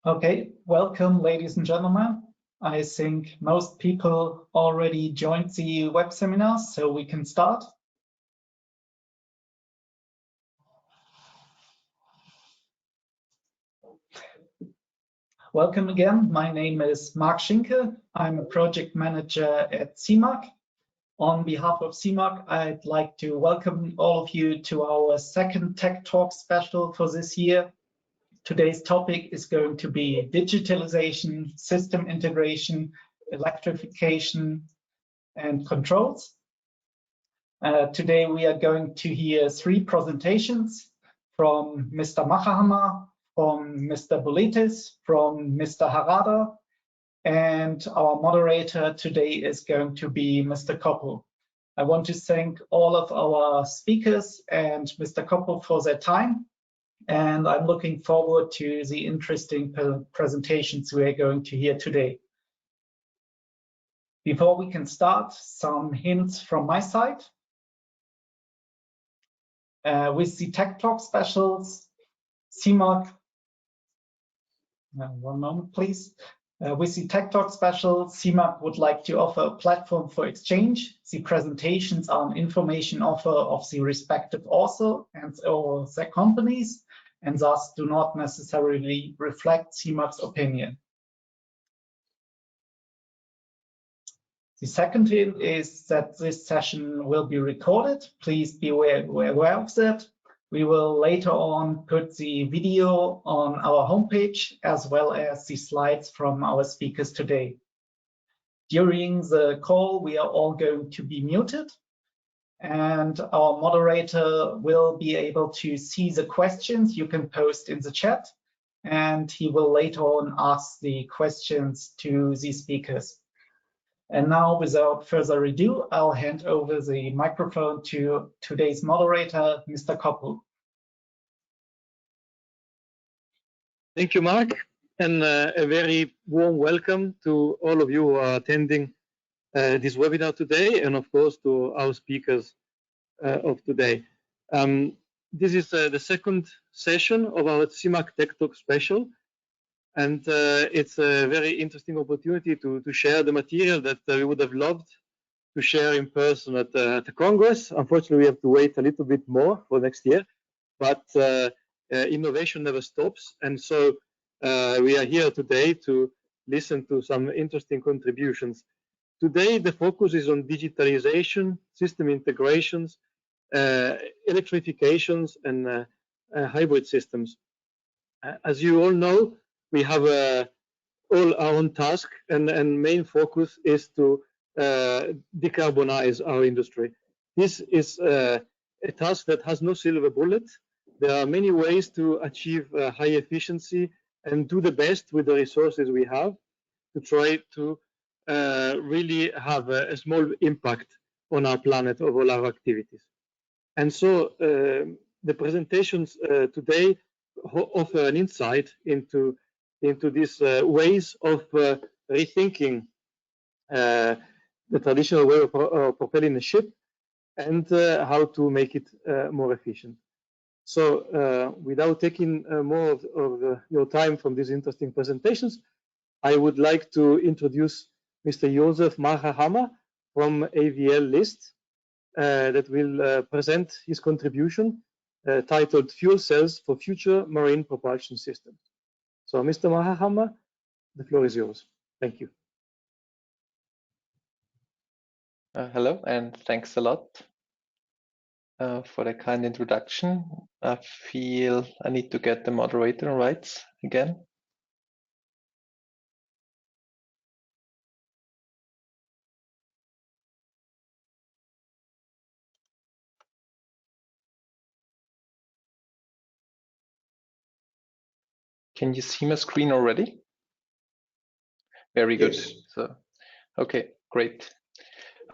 Okay, welcome, ladies and gentlemen. I think most people already joined the web seminar, so we can start. Welcome again. My name is Mark Schinke. I'm a project manager at CIMAC. On behalf of CIMAC, I'd like to welcome all of you to our second Tech Talk special for this year. Today's topic is going to be digitalization, system integration, electrification, and controls. Today we are going to hear three presentations from Mr. Machahammer, from Mr. Bolitis, from Mr. Harada, and our moderator today is going to be Mr. Koppel. I want to thank all of our speakers and Mr. Koppel for their time, and I'm looking forward to the interesting presentations we are going to hear today. Before we can start, some hints from my side. With the Tech Talk specials, CIMAC, one moment please. With the Tech Talk special, CIMAC would like to offer a platform for exchange. The presentations are an information offer of the respective author and or their companies, and thus do not necessarily reflect CIMAC's opinion. The second hint is that this session will be recorded. Please be aware of that. We will later on put the video on our homepage as well as the slides from our speakers today. During the call, we are all going to be muted, and our moderator will be able to see the questions you can post in the chat, and he will later on ask the questions to the speakers. And now, without further ado, I'll hand over the microphone to today's moderator, Mr. Koppel. Thank you, Mark, and a very warm welcome to all of you who are attending this webinar today, and of course to our speakers of today. This is the second session of our CIMAC Tech Talk special. And it's a very interesting opportunity to share the material that we would have loved to share in person at the Congress. Unfortunately, we have to wait a little bit more for next year, but innovation never stops. And so we are here today to listen to some interesting contributions. Today, the focus is on digitalization, system integrations, electrifications, and hybrid systems. As you all know, we have all our own task, and main focus is to decarbonize our industry. This is a task that has no silver bullet. There are many ways to achieve high efficiency and do the best with the resources we have to try to really have a small impact on our planet of all our activities. And so the presentations today offer an insight into these ways of rethinking the traditional way of propelling a ship and how to make it more efficient. So without taking more of your time from these interesting presentations, I would like to introduce Mr. Josef Machahammer from AVL List that will present his contribution titled Fuel Cells for Future Marine Propulsion Systems. So, Mr. Machahammer, the floor is yours. Thank you. Hello, and thanks a lot for the kind introduction. I feel I need to get the moderator rights again. Can you see my screen already? Very good. Yes. So, okay, great.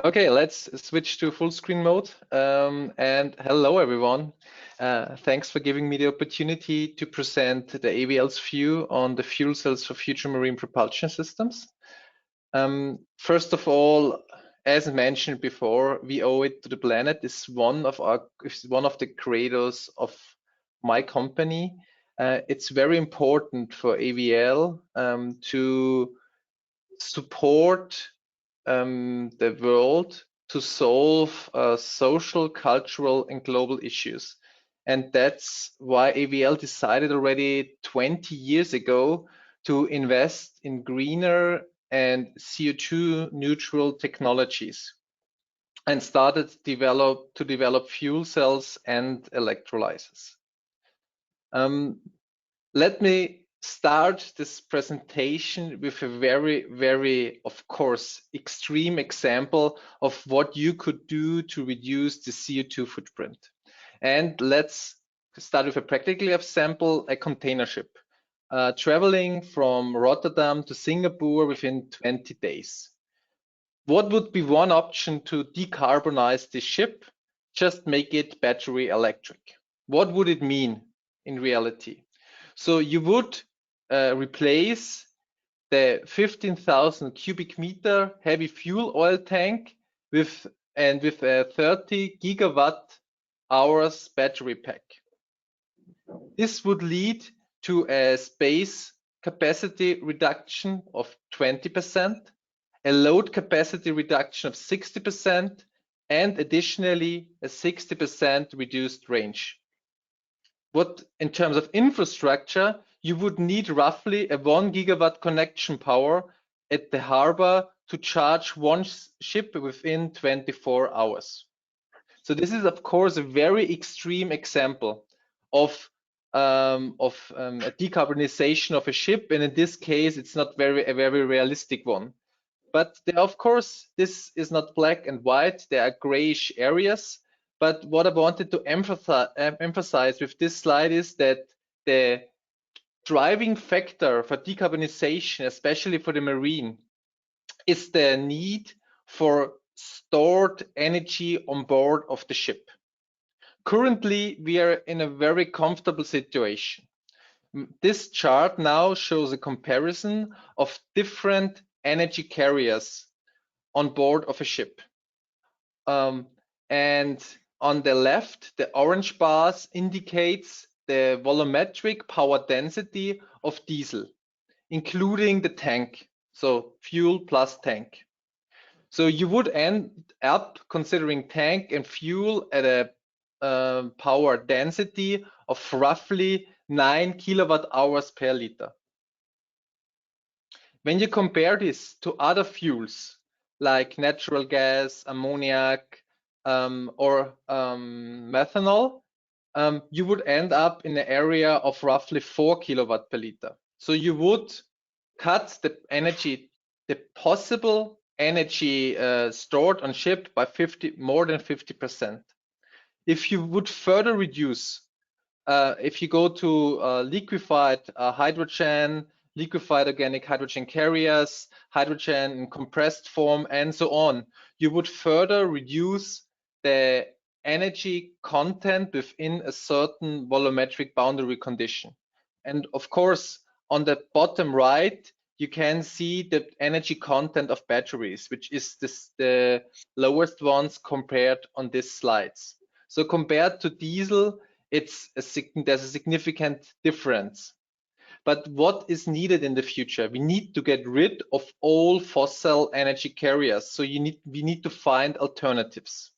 Okay, let's switch to full screen mode. And hello, everyone. Thanks for giving me the opportunity to present the AVL's view on the fuel cells for future marine propulsion systems. First of all, as mentioned before, we owe it to the planet. It's one of the creators of my company. it's very important for AVL to support the world to solve social, cultural, and global issues. And that's why AVL decided already 20 years ago to invest in greener and CO2 neutral technologies and started to develop fuel cells and electrolyzers. Let me start this presentation with a very, of course, extreme example of what you could do to reduce the CO2 footprint. And let's start with a practical example, a container ship traveling from Rotterdam to Singapore within 20 days. What would be one option to decarbonize this ship? Just make it battery electric. What would it mean in reality? So you would replace the 15,000 cubic meter heavy fuel oil tank with a 30 gigawatt hours battery pack. This would lead to a space capacity reduction of 20%, a load capacity reduction of 60%, and additionally a 60% reduced range. What in terms of infrastructure, you would need roughly a 1 gigawatt connection power at the harbor to charge one ship within 24 hours. So this is of course a very extreme example of a decarbonization of a ship, and in this case it's not a very realistic one. But there, of course, this is not black and white, there are grayish areas. But what I wanted to emphasize with this slide is that the driving factor for decarbonization, especially for the marine, is the need for stored energy on board of the ship. Currently, we are in a very comfortable situation. This chart now shows a comparison of different energy carriers on board of a ship. And on the left, the orange bars indicates the volumetric power density of diesel, including the tank, so fuel plus tank. So you would end up considering tank and fuel at a power density of roughly 9 kilowatt hours per liter. When you compare this to other fuels like natural gas, ammoniac, or methanol, you would end up in the area of roughly 4 kilowatt per liter. So you would cut the energy, the possible energy stored on ship by more than 50%. If you would further reduce, if you go to liquefied hydrogen, liquefied organic hydrogen carriers, hydrogen in compressed form, and so on, you would further reduce the energy content within a certain volumetric boundary condition. And of course, on the bottom right, you can see the energy content of batteries, which is the lowest ones compared on these slides. So compared to diesel, there's a significant difference. But what is needed in the future? We need to get rid of all fossil energy carriers. So we need to find alternatives.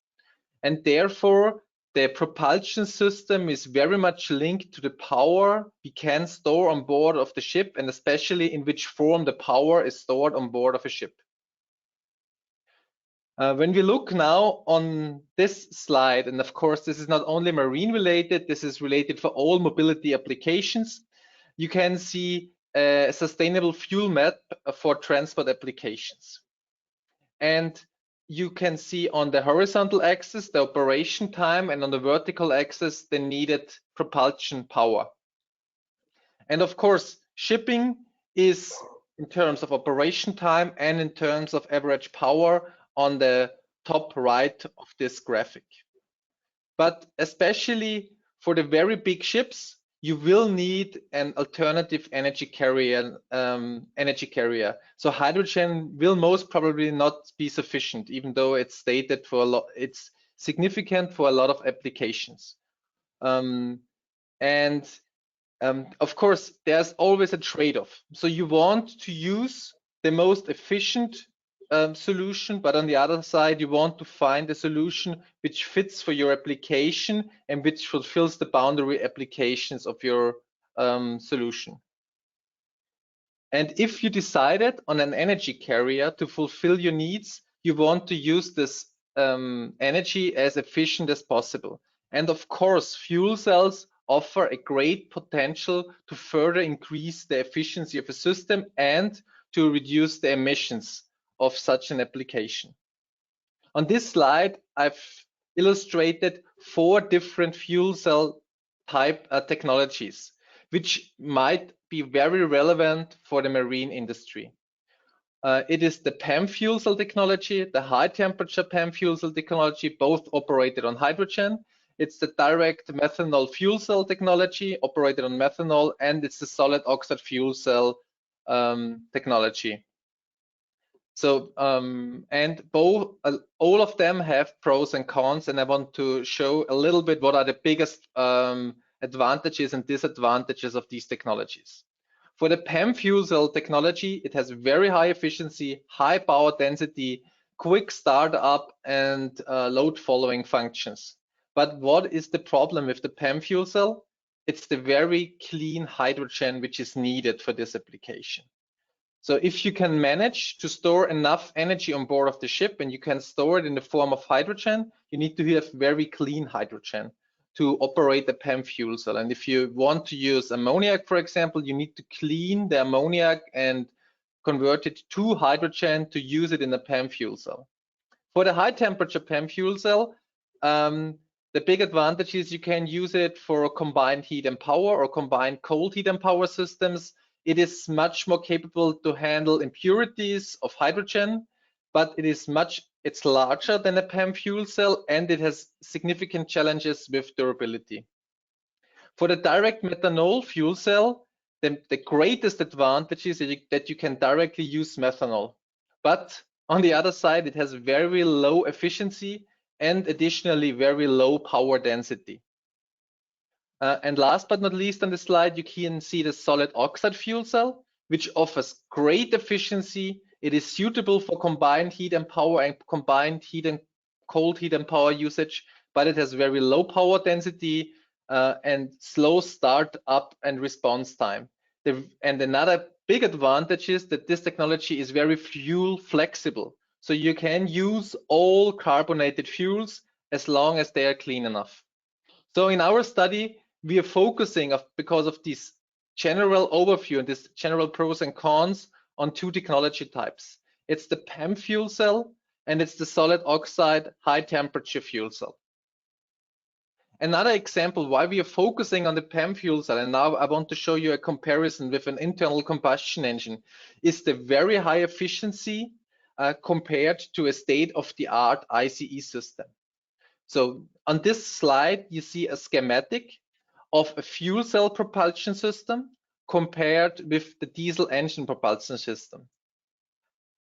And therefore, the propulsion system is very much linked to the power we can store on board of the ship, and especially in which form the power is stored on board of a ship. When we look now on this slide, and of course this is not only marine related, this is related for all mobility applications, you can see a sustainable fuel map for transport applications. And you can see on the horizontal axis the operation time, and on the vertical axis the needed propulsion power. And of course, shipping is in terms of operation time and in terms of average power on the top right of this graphic. But especially for the very big ships, you will need an alternative energy carrier. So hydrogen will most probably not be sufficient, even though it's stated for a lot. It's significant for a lot of applications. And Of course, there's always a trade-off. So you want to use the most efficient solution, but on the other side, you want to find a solution which fits for your application and which fulfills the boundary applications of your solution. And if you decided on an energy carrier to fulfill your needs, you want to use this energy as efficient as possible. And of course, fuel cells offer a great potential to further increase the efficiency of a system and to reduce the emissions of such an application. On this slide, I've illustrated 4 different fuel cell type technologies, which might be very relevant for the marine industry. It is the Pam Fuel Cell technology, the high temperature Pam Fuel Cell technology, both operated on hydrogen. It's the direct methanol fuel cell technology operated on methanol, and it's the solid oxide fuel cell technology. So, and both, all of them have pros and cons, and I want to show a little bit what are the biggest advantages and disadvantages of these technologies. For the PEM fuel cell technology, it has very high efficiency, high power density, quick startup, and load following functions. But what is the problem with the PEM fuel cell? It's the very clean hydrogen which is needed for this application. So if you can manage to store enough energy on board of the ship and you can store it in the form of hydrogen, you need to have very clean hydrogen to operate the PEM fuel cell. And if you want to use ammoniac, for example, you need to clean the ammoniac and convert it to hydrogen to use it in the PEM fuel cell. For the high temperature PEM fuel cell, the big advantage is you can use it for combined heat and power or combined cold heat and power systems. It is much more capable to handle impurities of hydrogen, but it's larger than a PEM fuel cell and it has significant challenges with durability. For the direct methanol fuel cell, the greatest advantage is that you can directly use methanol. But on the other side, it has very low efficiency and additionally very low power density. And last but not least on the slide, you can see the solid oxide fuel cell, which offers great efficiency. It is suitable for combined heat and power and combined heat and cold heat and power usage, but it has very low power density and slow start up and response time. And another big advantage is that this technology is very fuel flexible. So you can use all carbonated fuels as long as they are clean enough. So in our study, we are focusing because of this general overview and this general pros and cons on 2 technology types. It's the PEM fuel cell and it's the solid oxide high temperature fuel cell. Another example why we are focusing on the PEM fuel cell, and now I want to show you a comparison with an internal combustion engine, is the very high efficiency compared to a state-of-the-art ICE system. So on this slide, you see a schematic of a fuel cell propulsion system compared with the diesel engine propulsion system.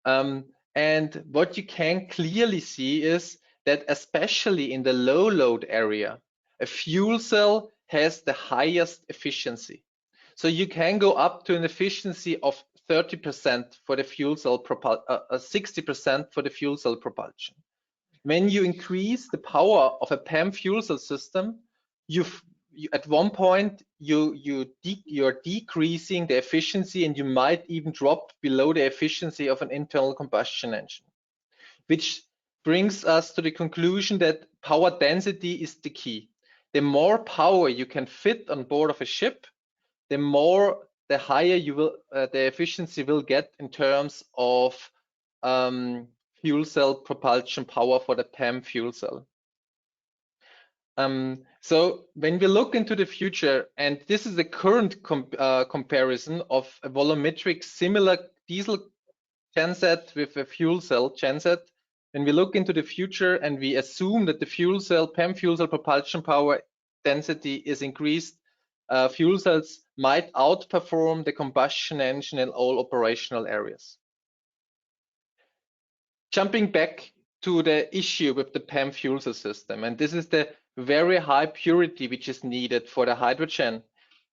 And what you can clearly see is that especially in the low load area, a fuel cell has the highest efficiency. So you can go up to an efficiency of 30% for the fuel cell 60% for the fuel cell propulsion. When you increase the power of a PEM fuel cell system, at one point you're decreasing the efficiency and you might even drop below the efficiency of an internal combustion engine, which brings us to the conclusion that power density is the key. The more power you can fit on board of a ship, the higher you will the efficiency will get in terms of fuel cell propulsion power for the PEM fuel cell. So when we look into the future, and this is the current comparison of a volumetric similar diesel genset with a fuel cell genset, when we look into the future and we assume that the fuel cell, PEM fuel cell propulsion power density is increased, fuel cells might outperform the combustion engine in all operational areas. Jumping back to the issue with the PEM fuel cell system, and this is the very high purity which is needed for the hydrogen,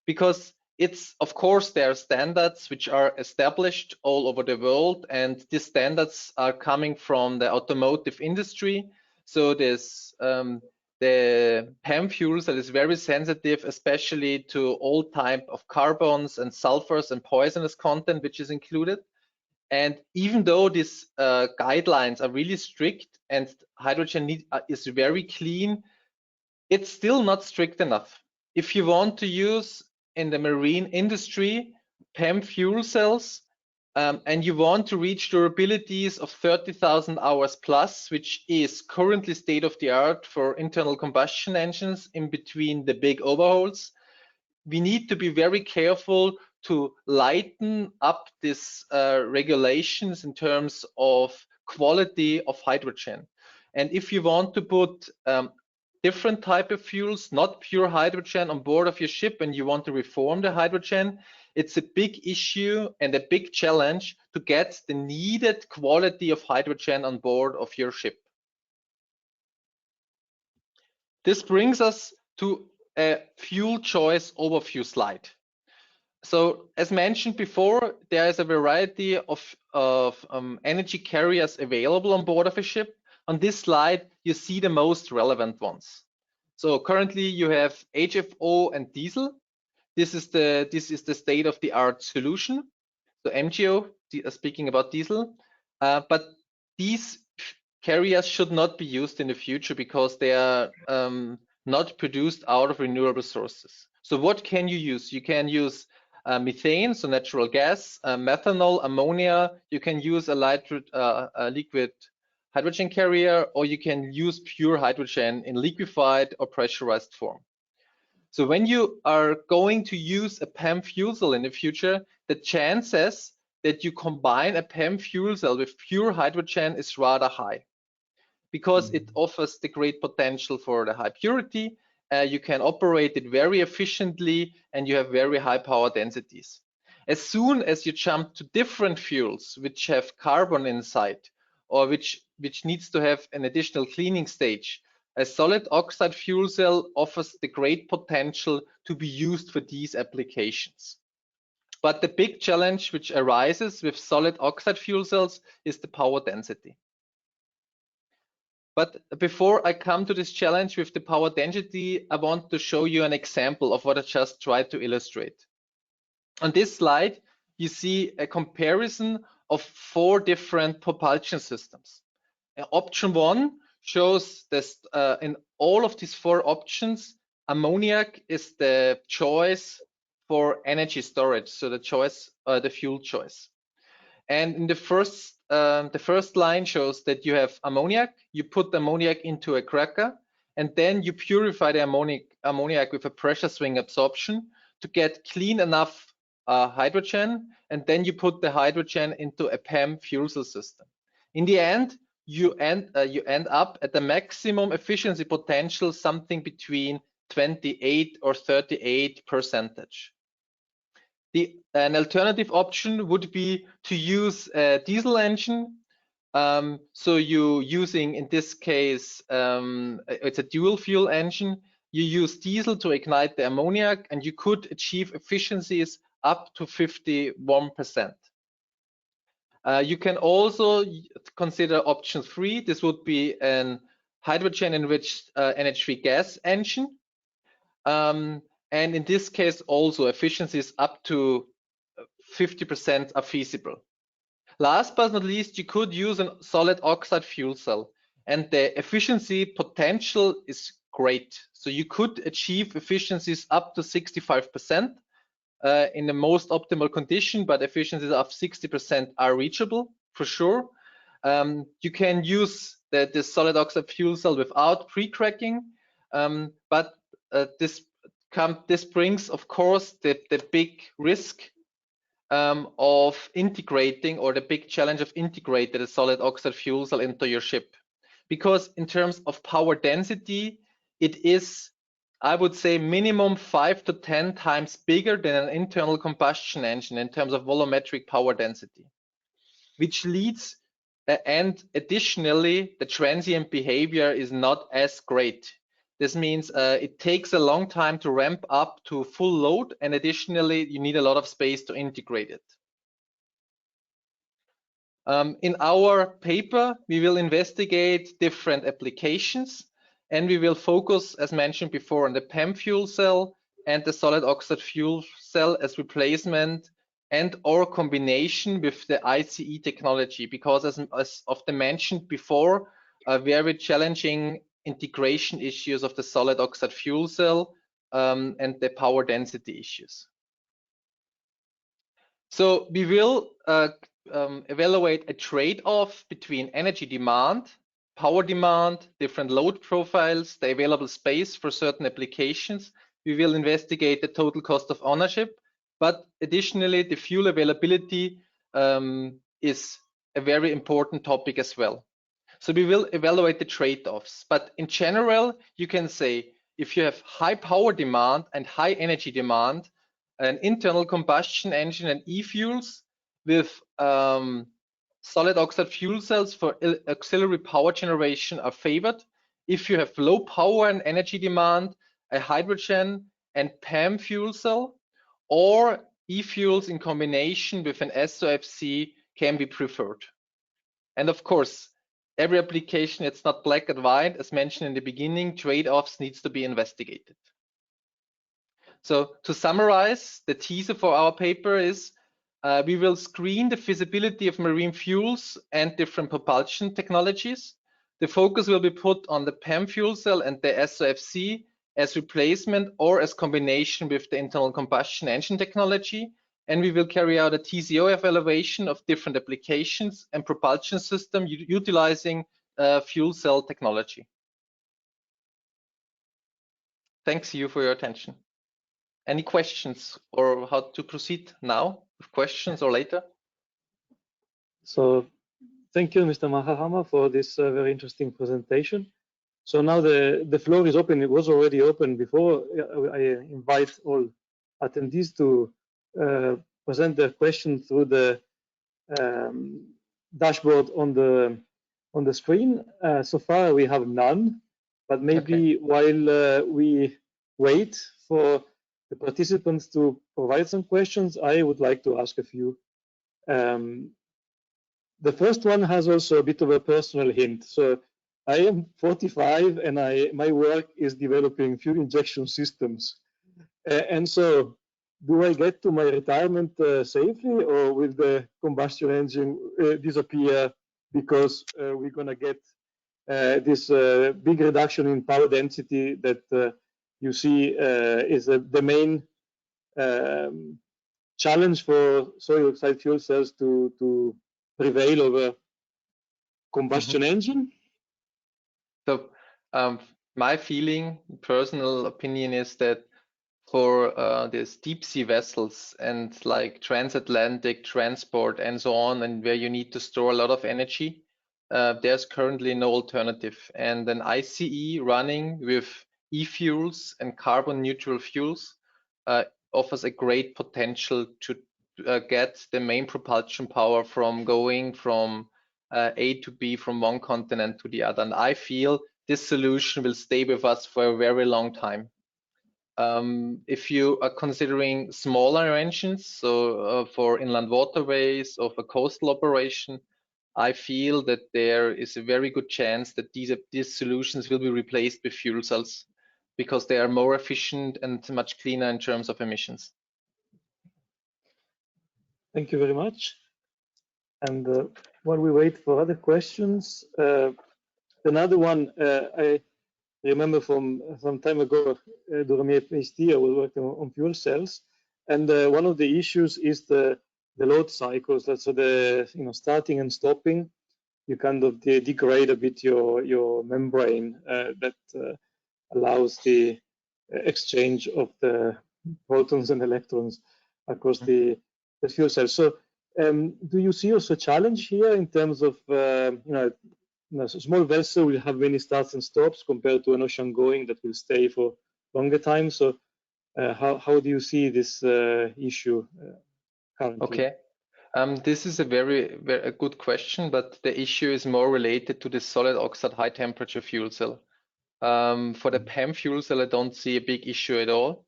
because it's, of course, there are standards which are established all over the world, and these standards are coming from the automotive industry. So there's the PAM fuel cell is very sensitive, especially to all type of carbons and sulfurs and poisonous content which is included. And even though these guidelines are really strict and hydrogen is very clean, it's still not strict enough. If you want to use in the marine industry PAM fuel cells, and you want to reach durabilities of 30,000 hours plus, which is currently state of the art for internal combustion engines in between the big overhauls, we need to be very careful to lighten up these regulations in terms of quality of hydrogen. And if you want to put different type of fuels, not pure hydrogen, on board of your ship, and you want to reform the hydrogen, it's a big issue and a big challenge to get the needed quality of hydrogen on board of your ship. This brings us to a fuel choice overview slide. So as mentioned before, there is a variety of energy carriers available on board of a ship. On this slide, you see the most relevant ones. So currently you have HFO and diesel. This is the state-of-the-art solution. So MGO, speaking about diesel, but these carriers should not be used in the future because they are not produced out of renewable sources. So what can you use? You can use methane, so natural gas, methanol, ammonia. You can use a liquid hydrogen carrier, or you can use pure hydrogen in liquefied or pressurized form. So when you are going to use a PAM fuel cell in the future, the chances that you combine a PAM fuel cell with pure hydrogen is rather high, because it offers the great potential for the high purity. You can operate it very efficiently, and you have very high power densities. As soon as you jump to different fuels which have carbon inside, or which needs to have an additional cleaning stage, a solid oxide fuel cell offers the great potential to be used for these applications. But the big challenge which arises with solid oxide fuel cells is the power density. But before I come to this challenge with the power density, I want to show you an example of what I just tried to illustrate. On this slide, you see a comparison of 4 different propulsion systems. Option 1 shows this in all of these 4 options, ammoniac is the choice for energy storage, so the choice, the fuel choice. And in the first line shows that you have ammoniac. You put the ammoniac into a cracker, and then you purify the ammoniac with a pressure swing absorption to get clean enough hydrogen, and then you put the hydrogen into a PAM fuel cell system. In the end, you end up at the maximum efficiency potential, something between 28 or 38%. An alternative option would be to use a diesel engine. So you using, in this case, it's a dual fuel engine. You use diesel to ignite the ammoniac, and you could achieve efficiencies up to 51%. You can also consider option 3. This would be an hydrogen-enriched NH3 gas engine. And in this case, also efficiencies up to 50% are feasible. Last but not least, you could use a solid oxide fuel cell, and the efficiency potential is great. So you could achieve efficiencies up to 65% in the most optimal condition, but efficiencies of 60% are reachable for sure. You can use the solid oxide fuel cell without pre-cracking, but this brings, of course, the big risk of integrating, or the big challenge of integrating a solid oxide fuel cell into your ship. Because in terms of power density, it is, I would say, minimum 5 to 10 times bigger than an internal combustion engine in terms of volumetric power density, which leads, and additionally, the transient behavior is not as great. This means it takes a long time to ramp up to full load, and additionally, you need a lot of space to integrate it. In our paper, we will investigate different applications, and we will focus, as mentioned before, on the PEM fuel cell and the solid oxide fuel cell as replacement and or combination with the ICE technology, because as often mentioned before, very challenging integration issues of the solid oxide fuel cell and the power density issues. So we will evaluate a trade-off between energy demand, power demand, different load profiles, the available space for certain applications. We will investigate the total cost of ownership, but additionally, the fuel availability is a very important topic as well. So we will evaluate the trade-offs, but in general, you can say if you have high power demand and high energy demand, an internal combustion engine and e-fuels with solid oxide fuel cells for auxiliary power generation are favored. If you have low power and energy demand, a hydrogen and PEM fuel cell or e-fuels in combination with an SOFC can be preferred. And of course, every application, it's not black and white. As mentioned in the beginning, trade-offs needs to be investigated. So to summarize, the teaser for our paper is we will screen the feasibility of marine fuels and different propulsion technologies. The focus will be put on the PEM fuel cell and the SOFC as replacement or as combination with the internal combustion engine technology. And we will carry out a TCO evaluation of different applications and propulsion system utilizing fuel cell technology. Thanks you for your attention. Any questions or how to proceed now with questions or later? So thank you, Mr. Mahahammer, for this very interesting presentation. So now the floor is open. It was already open before. I invite all attendees to present their question through the dashboard on the screen. So far we have none, but maybe while we wait for the participants to provide some questions, I would like to ask a few. The first one has also a bit of a personal hint. So I am 45 and my work is developing fuel injection systems. And so do I get to my retirement safely, or will the combustion engine disappear because we're going to get this big reduction in power density that you see is the main challenge for solid oxide fuel cells to prevail over combustion engine? So my feeling, personal opinion is that for these deep sea vessels and like transatlantic transport and so on, and where you need to store a lot of energy, there's currently no alternative. And an ICE running with e-fuels and carbon neutral fuels offers a great potential to get the main propulsion power from going from A to B, from one continent to the other. And I feel this solution will stay with us for a very long time. If you are considering smaller engines, so for inland waterways or for coastal operation, I feel that there is a very good chance that these solutions will be replaced with fuel cells because they are more efficient and much cleaner in terms of emissions. Thank you very much. And while we wait for other questions, another one I remember from some time ago during my PhD, I was working on fuel cells, and one of the issues is the load cycles. So the starting and stopping, you kind of degrade a bit your membrane that allows the exchange of the protons and electrons across the fuel cell. So do you see also a challenge here in terms of a small vessel will have many starts and stops compared to an ocean going that will stay for longer time? So how do you see this issue currently? Okay. This is a very good question, but the issue is more related to the solid oxide high temperature fuel cell. For the PEM fuel cell, I don't see a big issue at all.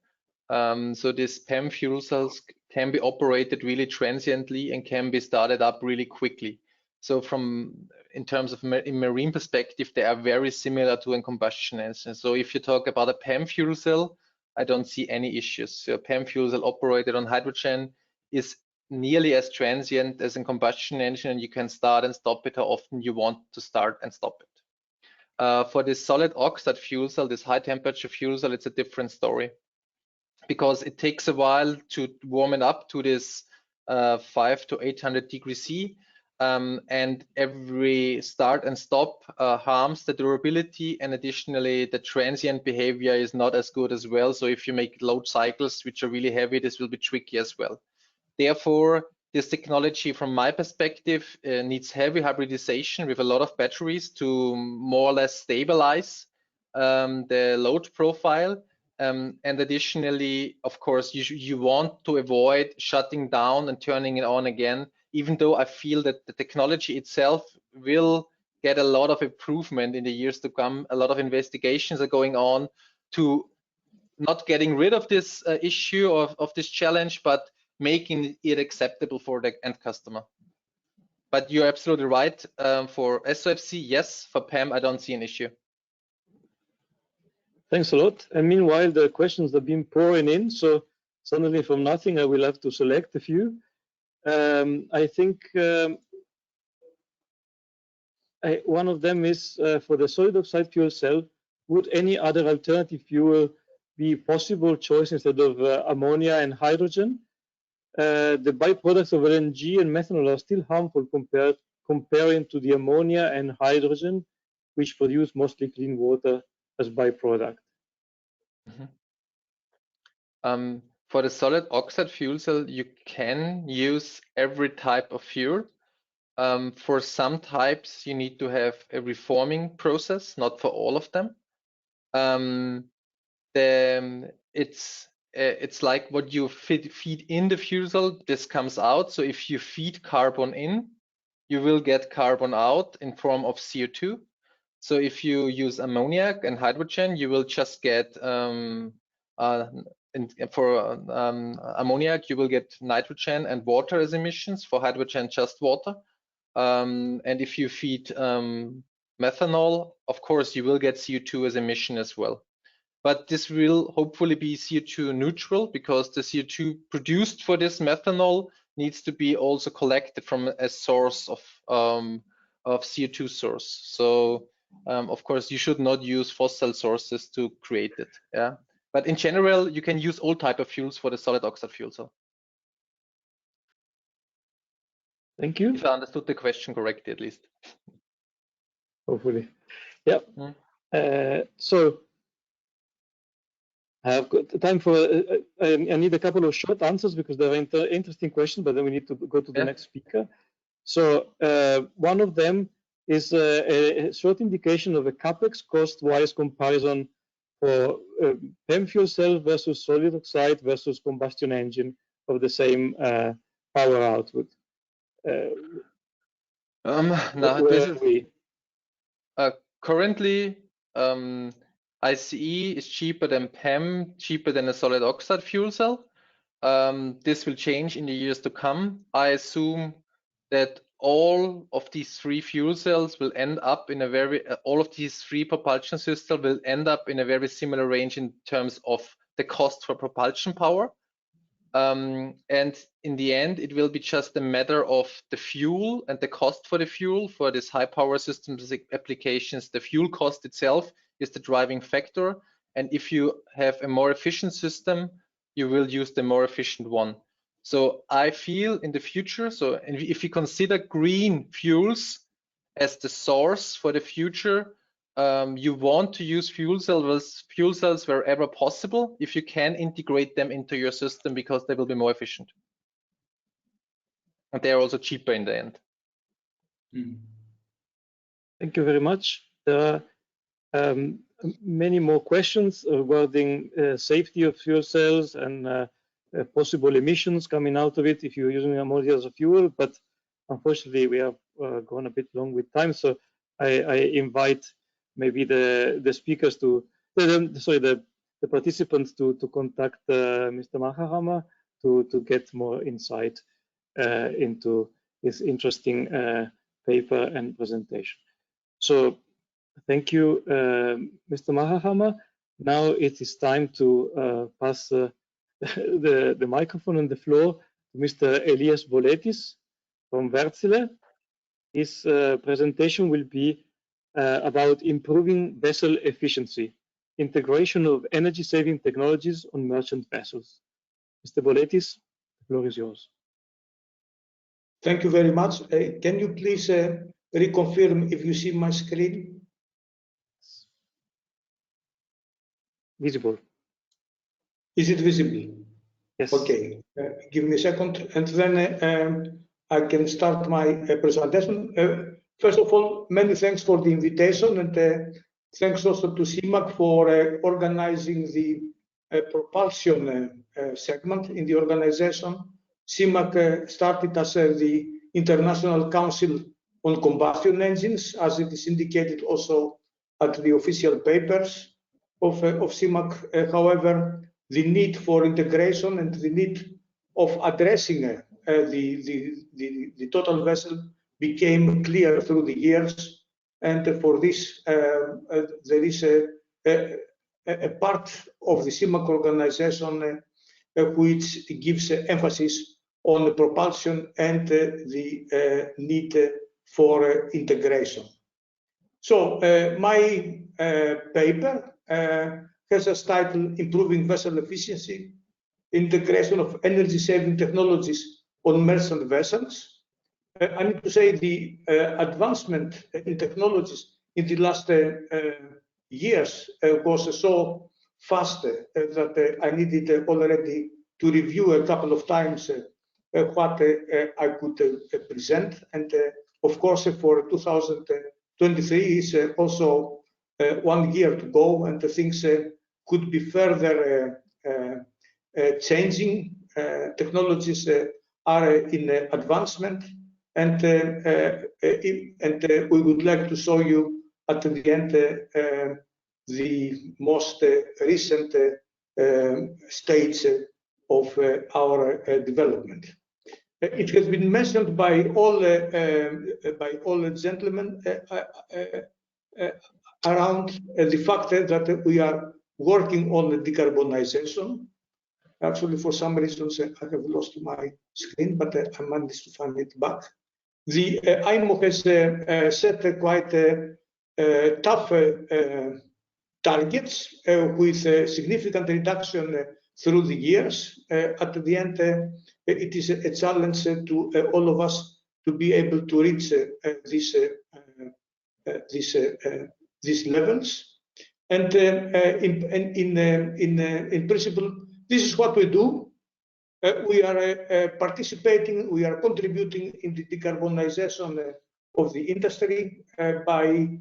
So these PEM fuel cells can be operated really transiently and can be started up really quickly. So in terms of in marine perspective, they are very similar to a combustion engine. So if you talk about a PEM fuel cell, I don't see any issues. So a PEM fuel cell operated on hydrogen is nearly as transient as a combustion engine, and you can start and stop it how often you want to start and stop it. For this solid oxide fuel cell, this high temperature fuel cell, it's a different story, because it takes a while to warm it up to this 500 to 800 degrees C, and every start and stop harms the durability, and additionally the transient behavior is not as good as well. So if you make load cycles which are really heavy, this will be tricky as well. Therefore, this technology from my perspective needs heavy hybridization with a lot of batteries to more or less stabilize the load profile. And additionally, of course, you want to avoid shutting down and turning it on again, even though I feel that the technology itself will get a lot of improvement in the years to come. A lot of investigations are going on to not getting rid of this issue of this challenge, but making it acceptable for the end customer. But you're absolutely right. For SOFC, yes. For PEM, I don't see an issue. Thanks a lot. And meanwhile, the questions have been pouring in. So suddenly from nothing, I will have to select a few. I think one of them is for the solid oxide fuel cell, would any other alternative fuel be possible choice instead of ammonia and hydrogen? The byproducts of LNG and methanol are still harmful comparing to the ammonia and hydrogen, which produce mostly clean water as byproduct. Mm-hmm. For the solid oxide fuel cell, you can use every type of fuel. For some types, you need to have a reforming process, not for all of them. It's like what you feed in the fuel cell, this comes out. So if you feed carbon in, you will get carbon out in form of CO2. So if you use ammonia and hydrogen, you will just get ammonia, you will get nitrogen and water as emissions. For hydrogen, just water. And if you feed methanol, of course, you will get CO2 as emission as well. But this will hopefully be CO2 neutral, because the CO2 produced for this methanol needs to be also collected from a source of CO2 source. So of course, you should not use fossil sources to create it. Yeah. But in general, you can use all type of fuels for the solid oxide fuel cell. Thank you. If I understood the question correctly, at least. Hopefully. Yeah. So I have got time for, I need a couple of short answers because they're interesting questions, but then we need to go to the next speaker. So one of them is a short indication of a CapEx cost-wise comparison for PEM fuel cell versus solid oxide versus combustion engine of the same power output. Now this is currently ICE is cheaper than PEM, cheaper than a solid oxide fuel cell. This will change in the years to come. I assume that all of these three fuel cells will end up in a all of these three propulsion systems will end up in a very similar range in terms of the cost for propulsion power. And in the end, it will be just a matter of the fuel and the cost for the fuel. For this high power systems applications, the fuel cost itself is the driving factor. And if you have a more efficient system, you will use the more efficient one. So I feel in the future, so if you consider green fuels as the source for the future, you want to use fuel cells wherever possible if you can integrate them into your system, because they will be more efficient. And they are also cheaper in the end. Thank you very much. There are many more questions regarding safety of fuel cells and possible emissions coming out of it if you're using ammonia as a fuel, but unfortunately we have gone a bit long with time, so I invite maybe the speakers to, the participants to contact Mr. Mahahama to get more insight into his interesting paper and presentation. So thank you, Mr. Mahahama. Now it is time to pass the microphone and the floor to Mr. Elias Boletis from Wärtsilä. His presentation will be about improving vessel efficiency, integration of energy-saving technologies on merchant vessels. Mr. Boletis, the floor is yours. Thank you very much. Can you please reconfirm if you see my screen? Visible. Is it visible? Yes. Okay. Give me a second, and then I can start my presentation. First of all, many thanks for the invitation, and thanks also to CIMAC for organizing the propulsion segment in the organization. CIMAC started as the International Council on Combustion Engines, as it is indicated also at the official papers of CIMAC. However, the need for integration and the need of addressing the total vessel became clear through the years, and for this there is a part of the CIMAC organization which gives emphasis on the propulsion and the need for integration. So my paper has as title Improving Vessel Efficiency, Integration of Energy-Saving Technologies on Merchant Vessels. I need to say the advancement in technologies in the last years was so fast that I needed already to review a couple of times what I could present. And of course, for 2023 is also 1 year to go, and the things could be further changing. Technologies are in advancement, and we would like to show you at the end the most recent stage of our development. It has been mentioned by all gentlemen around the fact that we are working on the decarbonization. Actually, for some reasons, I have lost my screen, but I managed to find it back. The IMO has set quite tough targets with significant reduction through the years. At the end, it is a challenge to all of us to be able to reach these levels. And in principle, this is what we do. We are participating, we are contributing in the decarbonization of the industry by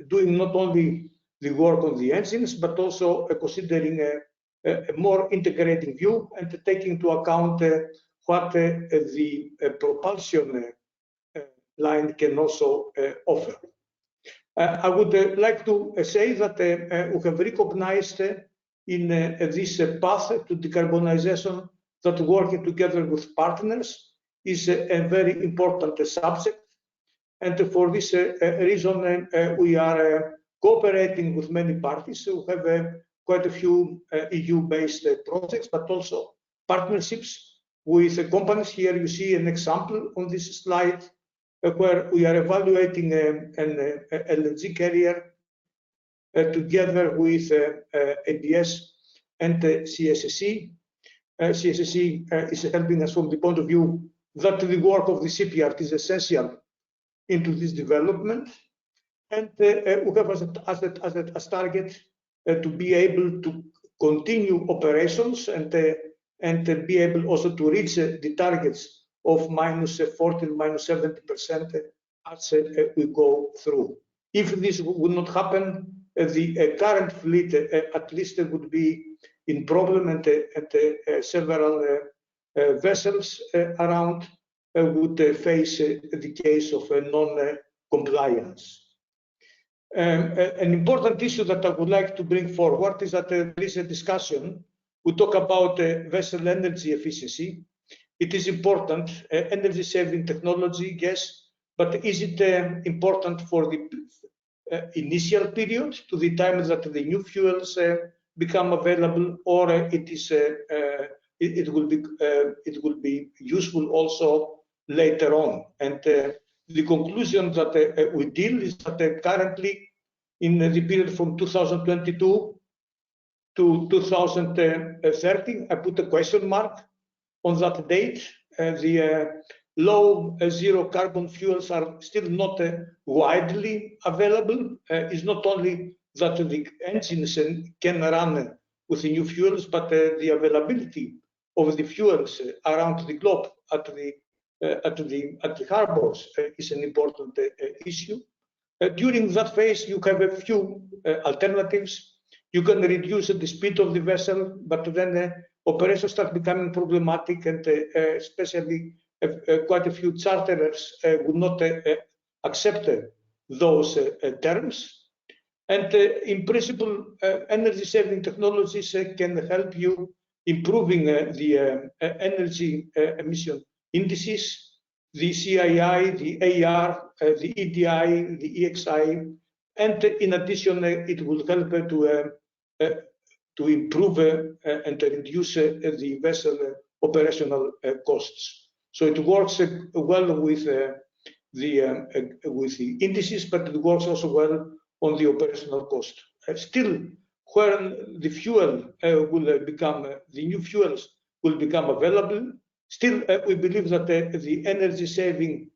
doing not only the work on the engines, but also considering a more integrating view and taking into account what the propulsion line can also offer. I would like to say that we have recognized in this path to decarbonization that working together with partners is a very important subject. And for this reason, we are cooperating with many parties. We have quite a few EU-based projects, but also partnerships with companies. Here you see an example on this slide where we are evaluating an LNG carrier together with ABS and CSSC. CSSC is helping us from the point of view that the work of the shipyard is essential into this development. And we have as target to be able to continue operations and be able also to reach the targets of -40%, -70% as we go through. If this would not happen, the current fleet at least would be in problem, and several vessels around would face the case of non-compliance. An important issue that I would like to bring forward is that there is a discussion. We talk about vessel energy efficiency. It is important, energy saving technology, yes, but is it important for the initial period, to the time that the new fuels become available, or it will be useful also later on? And the conclusion that we deal is that currently, in the period from 2022 to 2030, I put a question mark on that date. The low zero carbon fuels are still not widely available. It's not only that the engines can run with the new fuels, but the availability of the fuels around the globe at the harbors is an important issue. During that phase, you have a few alternatives. You can reduce the speed of the vessel, but then operations start becoming problematic, and especially quite a few charterers would not accept those terms. And in principle, energy-saving technologies can help you improving the energy emission indices, the CII, the AR, the EDI, the EXI, and in addition, it will help to improve and reduce the vessel operational costs. So it works well with the indices, but it works also well on the operational cost. Still, when the fuel will become, the new fuels will become available, still we believe that the energy-saving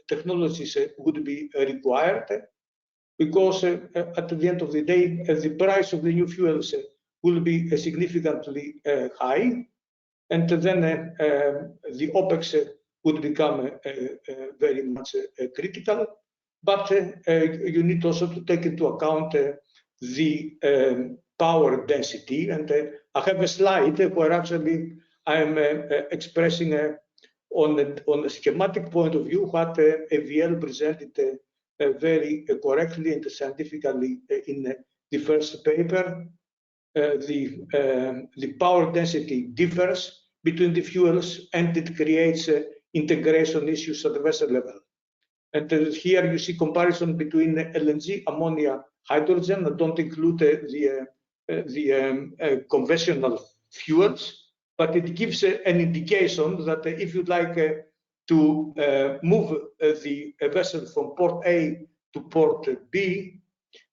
technologies would be required, because at the end of the day, the price of the new fuels will be significantly high, and then the OPEX would become very much critical. But you need also to take into account the power density, and I have a slide where actually I'm expressing on a schematic point of view what AVL presented very correctly and scientifically in the first paper. The power density differs between the fuels, and it creates integration issues at the vessel level. And here you see comparison between LNG, ammonia, hydrogen. I don't include the conventional fuels, but it gives an indication that if you'd like to move the vessel from port A to port B,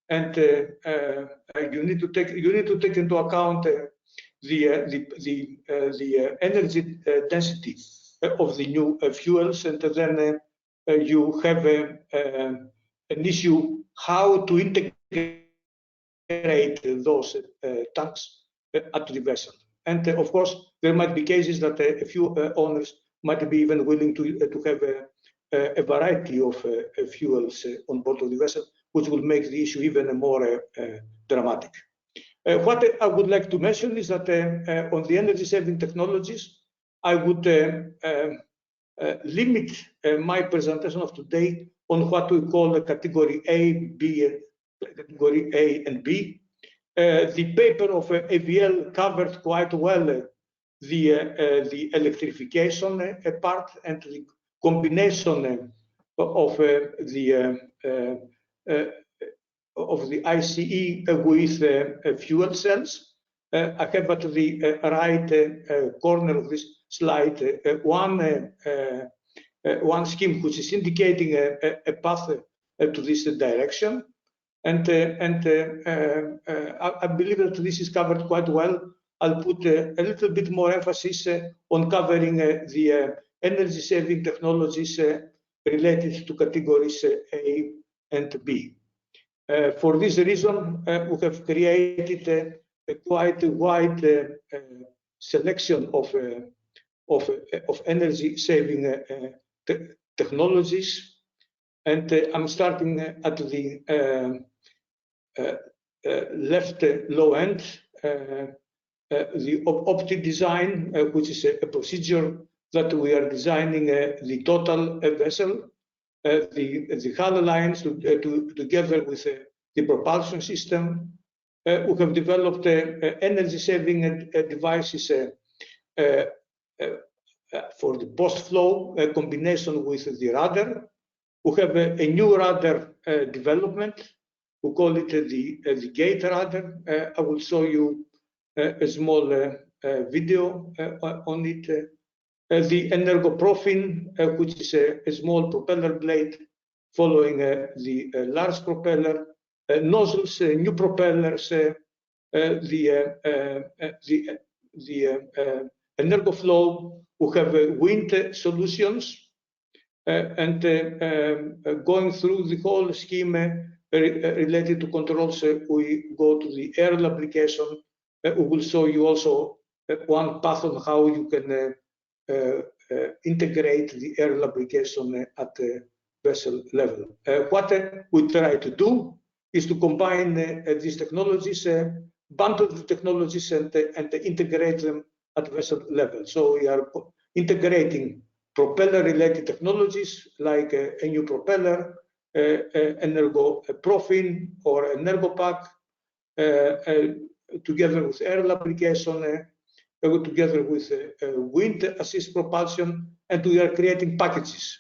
and you need to take into account the energy density of the new fuels, and then you have an issue how to integrate those tanks at the vessel. And of course, there might be cases that a few owners might be even willing to have a variety of fuels on board of the vessel, which will make the issue even more dramatic. What I would like to mention is that on the energy-saving technologies, I would limit my presentation of today on what we call category A, B, category A and B. The paper of AVL covered quite well the electrification part and the combination of the ICE with fuel cells. I have at the right corner of this slide one scheme which is indicating a path to this direction, and I believe that this is covered quite well. I'll put a little bit more emphasis on covering the energy-saving technologies related to categories A and B. For this reason, we have created a quite wide selection of energy-saving technologies, and I'm starting at the left low end, the opti design, which is a procedure that we are designing the total vessel. the hull lines together with the propulsion system. We have developed energy-saving devices for the post-flow combination with the rudder. We have a new rudder development. We call it the gate rudder. I will show you a small video on it. The energoprofin, which is a small propeller blade following the large propeller, nozzles, new propellers, the energoflow. We have wind solutions, and going through the whole scheme related to controls, we go to the air lubrication. We will show you also one path on how you can integrate the air lubrication at the vessel level. What we try to do is to combine these technologies, bundle the technologies, and integrate them at vessel level. So we are integrating propeller-related technologies like a new propeller, energoprofin or energopack, together with air lubrication, together with wind assist propulsion, and we are creating packages.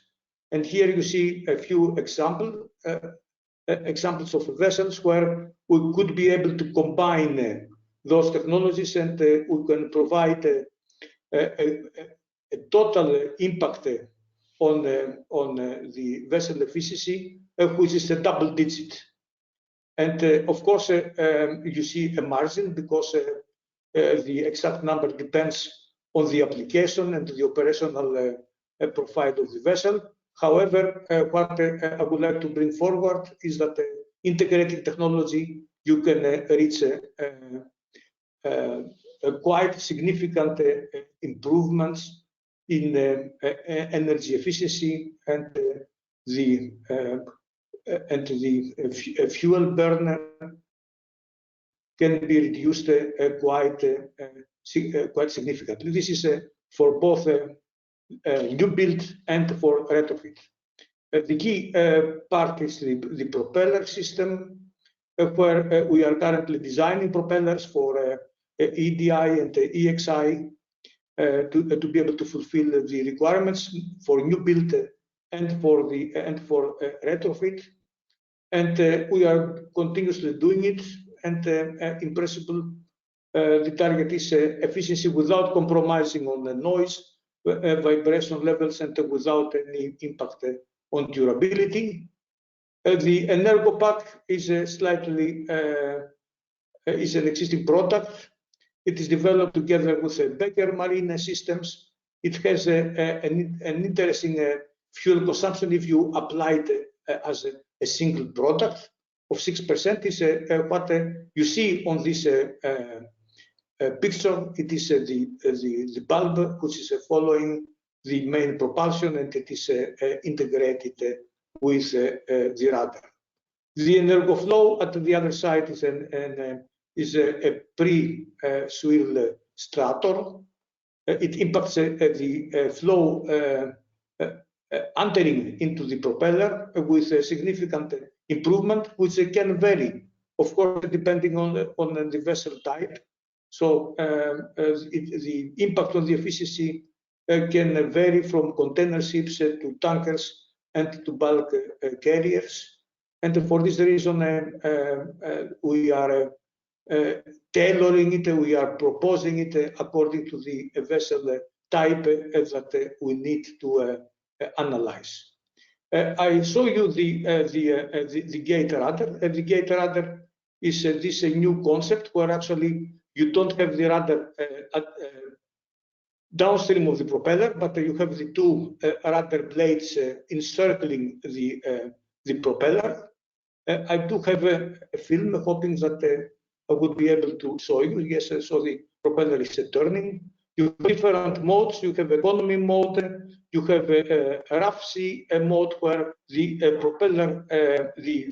And here you see a few examples of vessels where we could be able to combine those technologies, and we can provide a total impact on the vessel efficiency, which is a double digit. And of course, you see a margin because the exact number depends on the application and the operational profile of the vessel. However, what I would like to bring forward is that integrating technology, you can reach quite significant improvements in energy efficiency, and the fuel burn can be reduced quite significantly. This is for both new build and for retrofit. The key part is the propeller system, where we are currently designing propellers for EDI and EXI to be able to fulfill the requirements for new build and for retrofit. And we are continuously doing it. And in principle, the target is efficiency without compromising on the noise, vibration levels, and without any impact on durability. The energopack is is an existing product. It is developed together with Becker Marine Systems. It has an interesting fuel consumption if you apply it as a single product of 6%. Is what you see on this picture. It is the bulb which is following the main propulsion, and it is integrated with the rudder. The energoflow at the other side is a pre-swirl strator. It impacts the flow entering into the propeller with a significant improvement, which can vary, of course, depending on the vessel type. So the impact on the efficiency can vary from container ships to tankers and to bulk carriers. And for this reason, we are tailoring it, we are proposing it according to the vessel type that we need to analyze. I show you the gate rudder. The gate rudder is this new concept where actually you don't have the rudder downstream of the propeller, but you have the two rudder blades encircling the propeller. I do have a film hoping that I would be able to show you. Yes, so the propeller is turning. You have different modes. You have economy mode. You have a rough sea mode where the propeller, the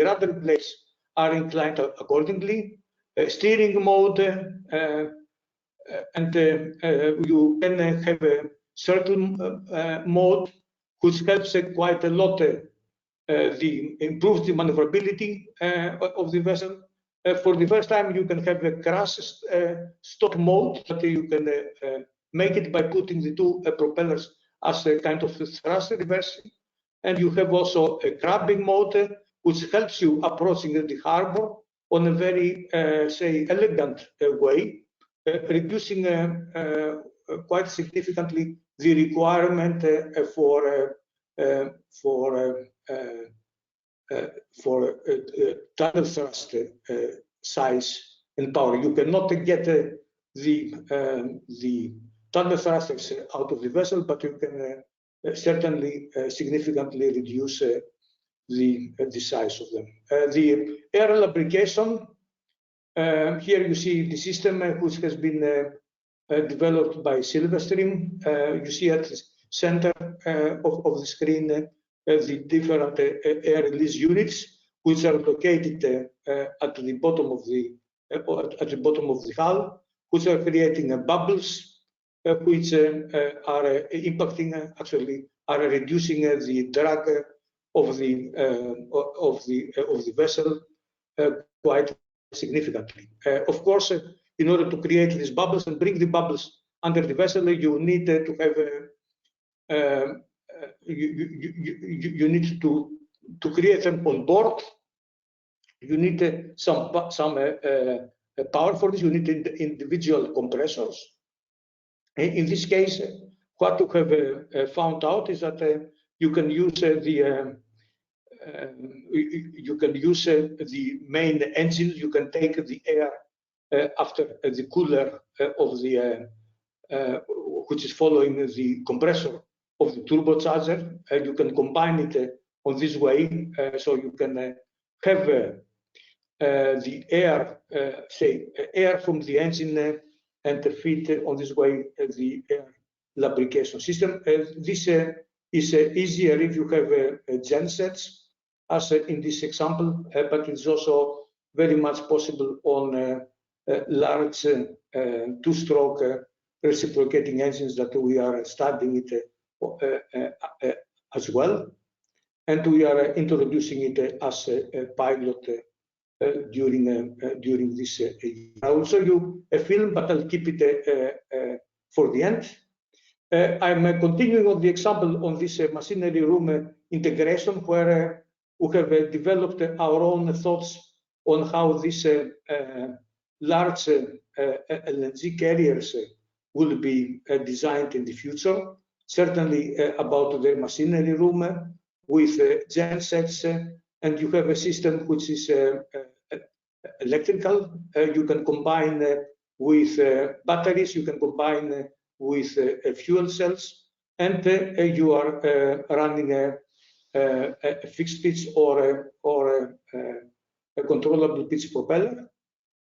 rudder blades are inclined accordingly. Steering mode, and you can have a circle mode which helps quite a lot. Improves the maneuverability of the vessel. For the first time, you can have a crash stop mode that you can make it by putting the two propellers as a kind of thrust reversing. And you have also a grabbing mode, which helps you approaching the harbor on a very, say, elegant way, reducing quite significantly the requirement for tunnel thrust size and power. You cannot get the tunnel thrusters out of the vessel, but you can certainly significantly reduce the size of them. The air lubrication, here you see the system which has been developed by Silverstream. You see at the center of the screen the different air release units, which are located at the bottom of the hull, which are creating bubbles, which are impacting, actually are reducing the drag of the vessel quite significantly. Of course, in order to create these bubbles and bring the bubbles under the vessel, you need to have you need to create them on board. You need some power for this. You need individual compressors. In this case, what you have found out is that you can use the main engine. You can take the air after the cooler of the which is following the compressor of the turbocharger. You can combine it on this way, so you can have the air, say, air from the engine and feed on this way the air lubrication system. This is easier if you have gensets, as in this example, but it's also very much possible on large two-stroke reciprocating engines that we are studying it as well, and we are introducing it as a pilot during this year. I will show you a film, but I'll keep it for the end. I'm continuing on the example on this machinery room integration, where we have developed our own thoughts on how these large LNG carriers will be designed in the future. Certainly about their machinery room with gensets, and you have a system which is electrical. You can combine with batteries, you can combine with fuel cells, and you are running a fixed pitch or a controllable pitch propeller.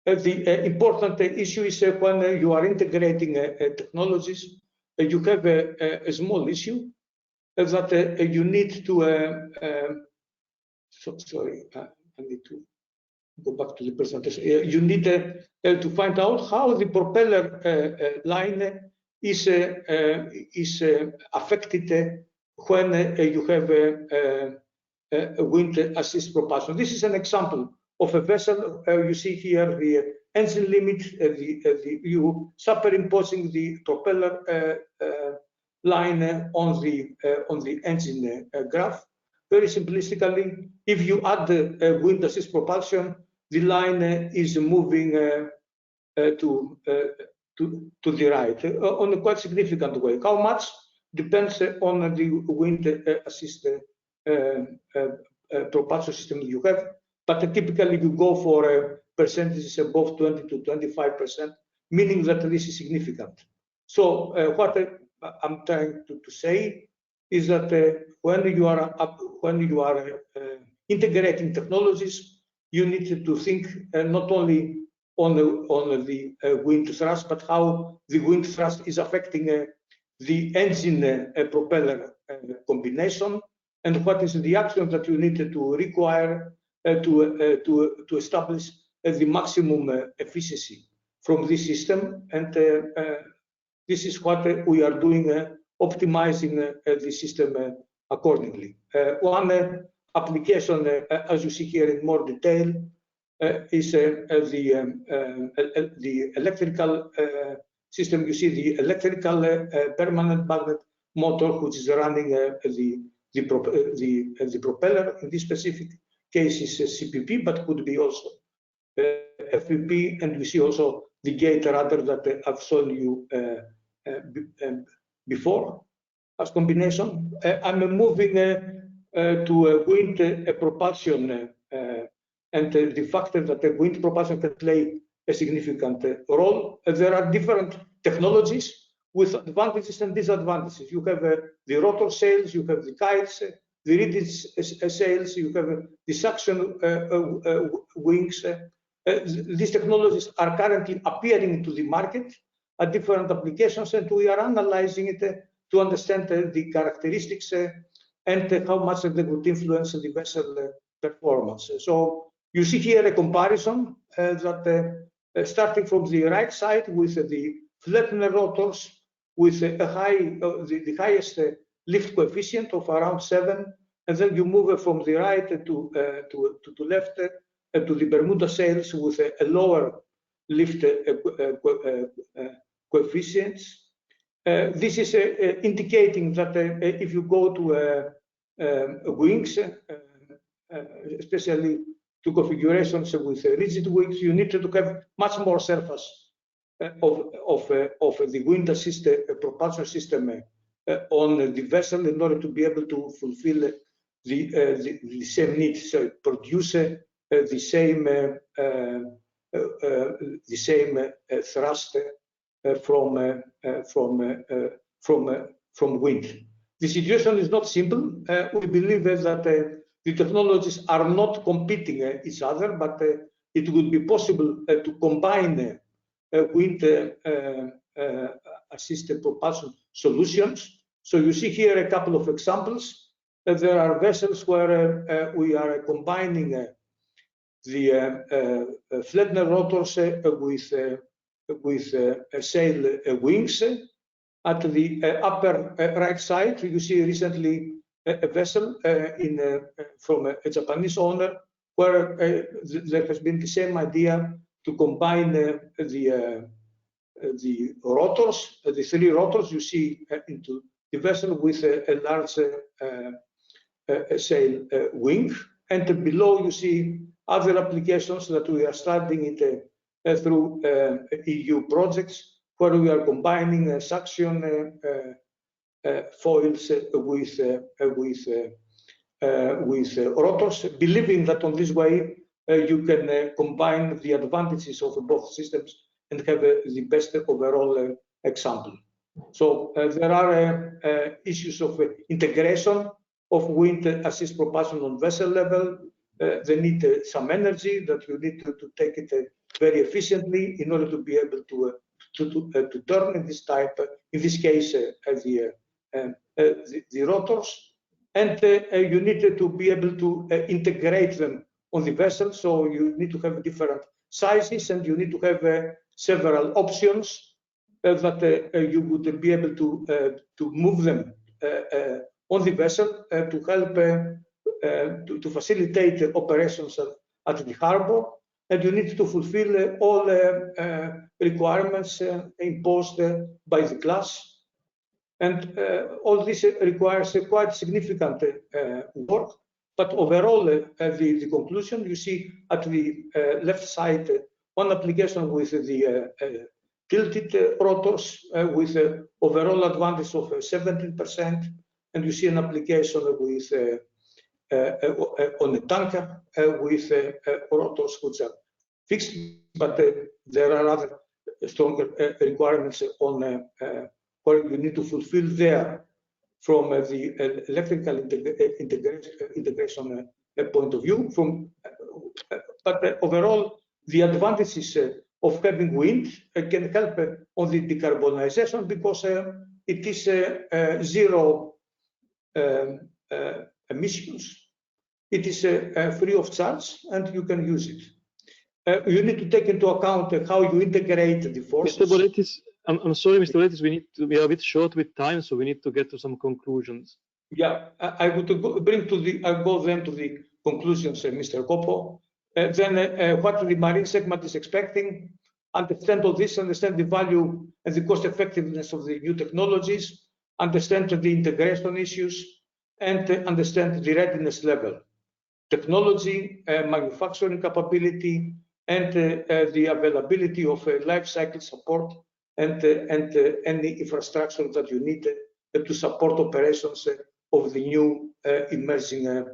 The important issue is when you are integrating technologies, you have a small issue that you need to. Sorry, I need to go back to the presentation. You need to find out how the propeller line is affected when you have a wind assist propulsion. This is an example of a vessel. You see here the engine limit, you superimposing the propeller line on the engine graph. Very simplistically, if you add the wind assist propulsion, the line is moving to the right on a quite significant way. How much depends on the wind assist propulsion system you have, but typically you go for percentages above 20 to 25%, meaning that this is significant. So what I'm trying to say is that when you are integrating technologies, you need to think not only on the wind thrust, but how the wind thrust is affecting the engine propeller combination, and what is the action that you need to require to establish the maximum efficiency from this system. And this is what we are doing, optimizing the system accordingly. One application, as you see here in more detail, is the electrical system. You see the electrical permanent magnet motor, which is running the propeller. In this specific case, is CPP, but could be also FPP, and we see also the gate rudder that I've shown you before as combination. I'm moving to wind propulsion, and the fact that the wind propulsion can play a significant role. There are different technologies with advantages and disadvantages. You have the rotor sails, you have the kites, the rigid sails, you have the suction wings. These technologies are currently appearing into the market at different applications, and we are analyzing it to understand the characteristics and how much they would influence the vessel performance. So you see here a comparison that starting from the right side with the Flettner rotors with the highest lift coefficient of around 7, and then you move from the right to left to the Bermuda sails with a lower lift coefficients. This is indicating that if you go to wings, especially to configurations with rigid wings, you need to have much more surface of the wind assisted propulsion system on the vessel in order to be able to fulfill the same needs, so produce the same thrust from wind. The situation is not simple. We believe that the technologies are not competing each other, but it would be possible to combine wind assisted propulsion solutions. So you see here a couple of examples. There are vessels where we are combining the Flettner rotors with sail wings. At the upper right side, you see recently a vessel from a Japanese owner where there has been the same idea to combine the rotors, the 3 rotors you see into the vessel with a large sail wing. And below you see other applications that we are studying it through EU projects, where we are combining suction foils with rotors, believing that on this way you can combine the advantages of both systems and have the best overall example. So there are issues of integration of wind assist propulsion on vessel level. They need some energy that you need to take it very efficiently in order to be able to turn in this type, in this case, the rotors, and you need to be able to integrate them on the vessel. So you need to have different sizes, and you need to have several options that you would be able to move them on the vessel to help to facilitate operations at the harbor. And you need to fulfill all requirements imposed by the class. And all this requires quite significant work. But overall, the conclusion you see at the left side, one application with the tilted rotors with overall advantage of 17%. And you see an application with on a tanker with rotors which are fixed, but there are other stronger requirements on where you need to fulfill there from the electrical integration point of view. But overall, the advantages of having wind can help on the decarbonization because it is zero emissions. It is free of charge, and you can use it. You need to take into account how you integrate the forces. Mr. Boletis, I'm sorry, Mr. Boletis, we are a bit short with time, so we need to get to some conclusions. Yeah, I would go then to the conclusions, Mr. Kopo. Then what the marine segment is expecting, understand all this, understand the value and the cost effectiveness of the new technologies, understand the integration issues, and understand the readiness level, technology, manufacturing capability, and the availability of life cycle support and any infrastructure that you need to support operations of the new emerging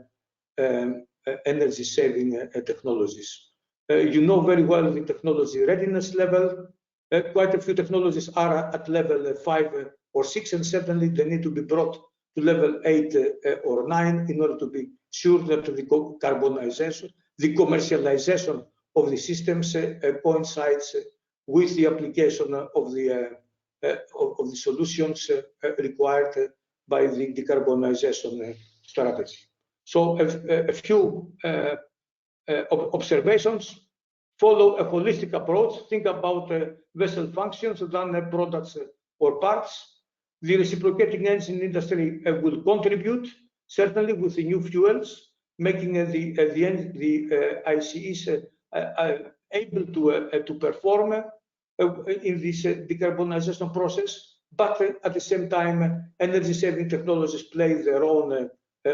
energy-saving technologies. You know very well the technology readiness level. Quite a few technologies are at level 5 or 6, and certainly they need to be brought to level 8 or 9 in order to be sure that the carbonization, the commercialization of the systems coincides with the application of the solutions required by the decarbonization strategy. So a few observations. Follow a holistic approach. Think about vessel functions than products or parts. The reciprocating engine industry will contribute, certainly with the new fuels, making the ICEs able to perform in this decarbonization process. But at the same time, energy-saving technologies play their own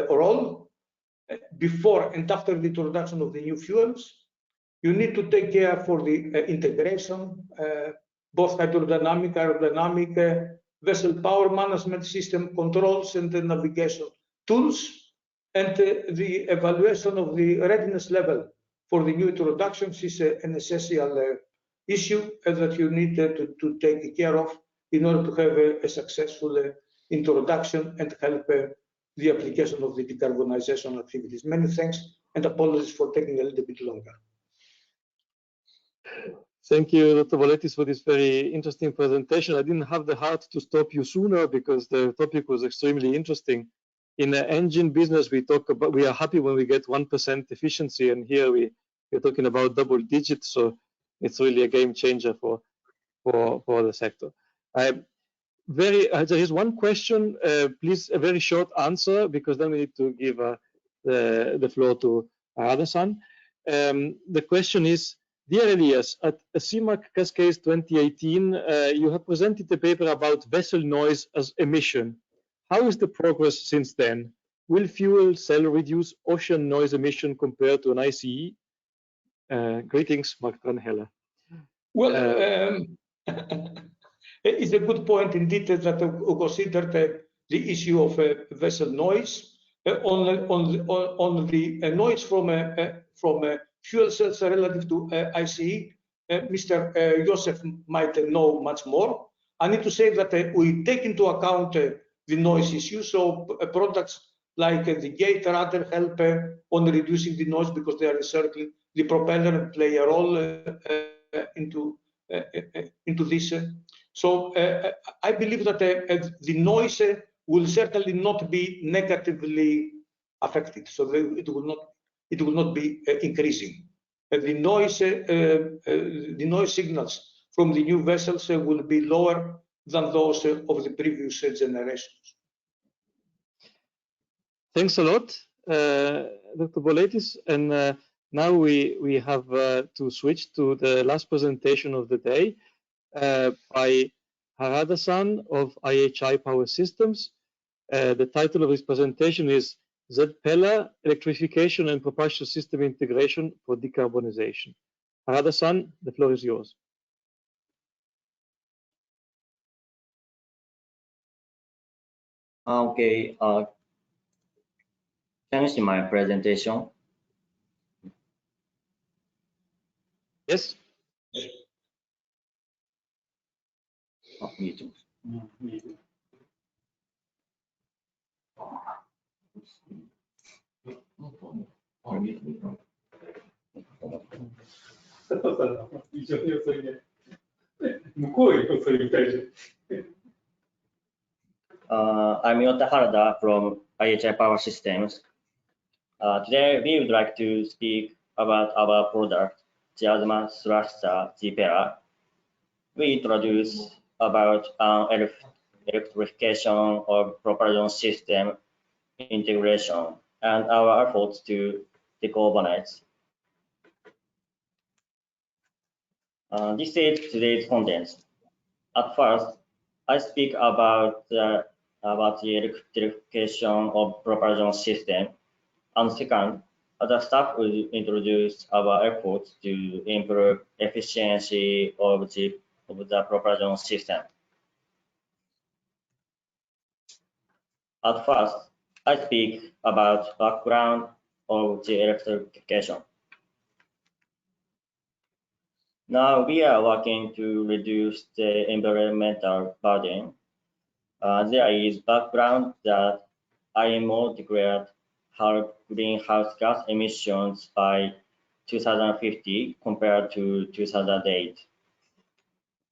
role. Before and after the introduction of the new fuels, you need to take care for the integration, both hydrodynamic, aerodynamic, vessel power management system controls and the navigation tools, and the evaluation of the readiness level for the new introductions is an essential issue that you need to take care of in order to have a successful introduction and help the application of the decarbonization activities. Many thanks and apologies for taking a little bit longer. Thank you, Dr. Voletis, for this very interesting presentation. I didn't have the heart to stop you sooner because the topic was extremely interesting. In the engine business, we are happy when we get 1% efficiency, and here we're talking about double digits, so it's really a game changer for the sector. There is one question, please, a very short answer, because then we need to give the floor to Harada-san. The question is, dear Elias, at CIMAC Cascades 2018, you have presented a paper about vessel noise as emission. How is the progress since then? Will fuel cell reduce ocean noise emission compared to an ICE? Greetings, Mark Tranheller. Well, it's a good point indeed that we considered the issue of vessel noise. On the noise from fuel cells relative to ICE, Mr. Joseph might know much more. I need to say that we take into account the noise issue, so products like the gate rather help on reducing the noise because they are encircling the propeller and play a role into this. So I believe that the noise will certainly not be negatively affected. So it will not be increasing. The noise signals from the new vessels will be lower than those of the previous generations. Thanks a lot, Dr. Voletis. And now we have to switch to the last presentation of the day by Harada-san of IHI Power Systems. The title of his presentation is ZPELA, Electrification and Propulsion System Integration for Decarbonization. Harada-san, the floor is yours. Okay, can you see my presentation? Yes. Oh, me too. I'm Yota Harada from IHI Power Systems. Today we would like to speak about our product, Jasma Thruster ZPELA. We introduce about electrification of propulsion system integration, and our efforts to decarbonize. This is today's content. At first, I speak about the electrification of propulsion system, and second, the staff will introduce our efforts to improve efficiency of the propulsion system. At first, I speak about background of the electrification. Now we are working to reduce the environmental burden. There is background that IMO declared halve greenhouse gas emissions by 2050 compared to 2008.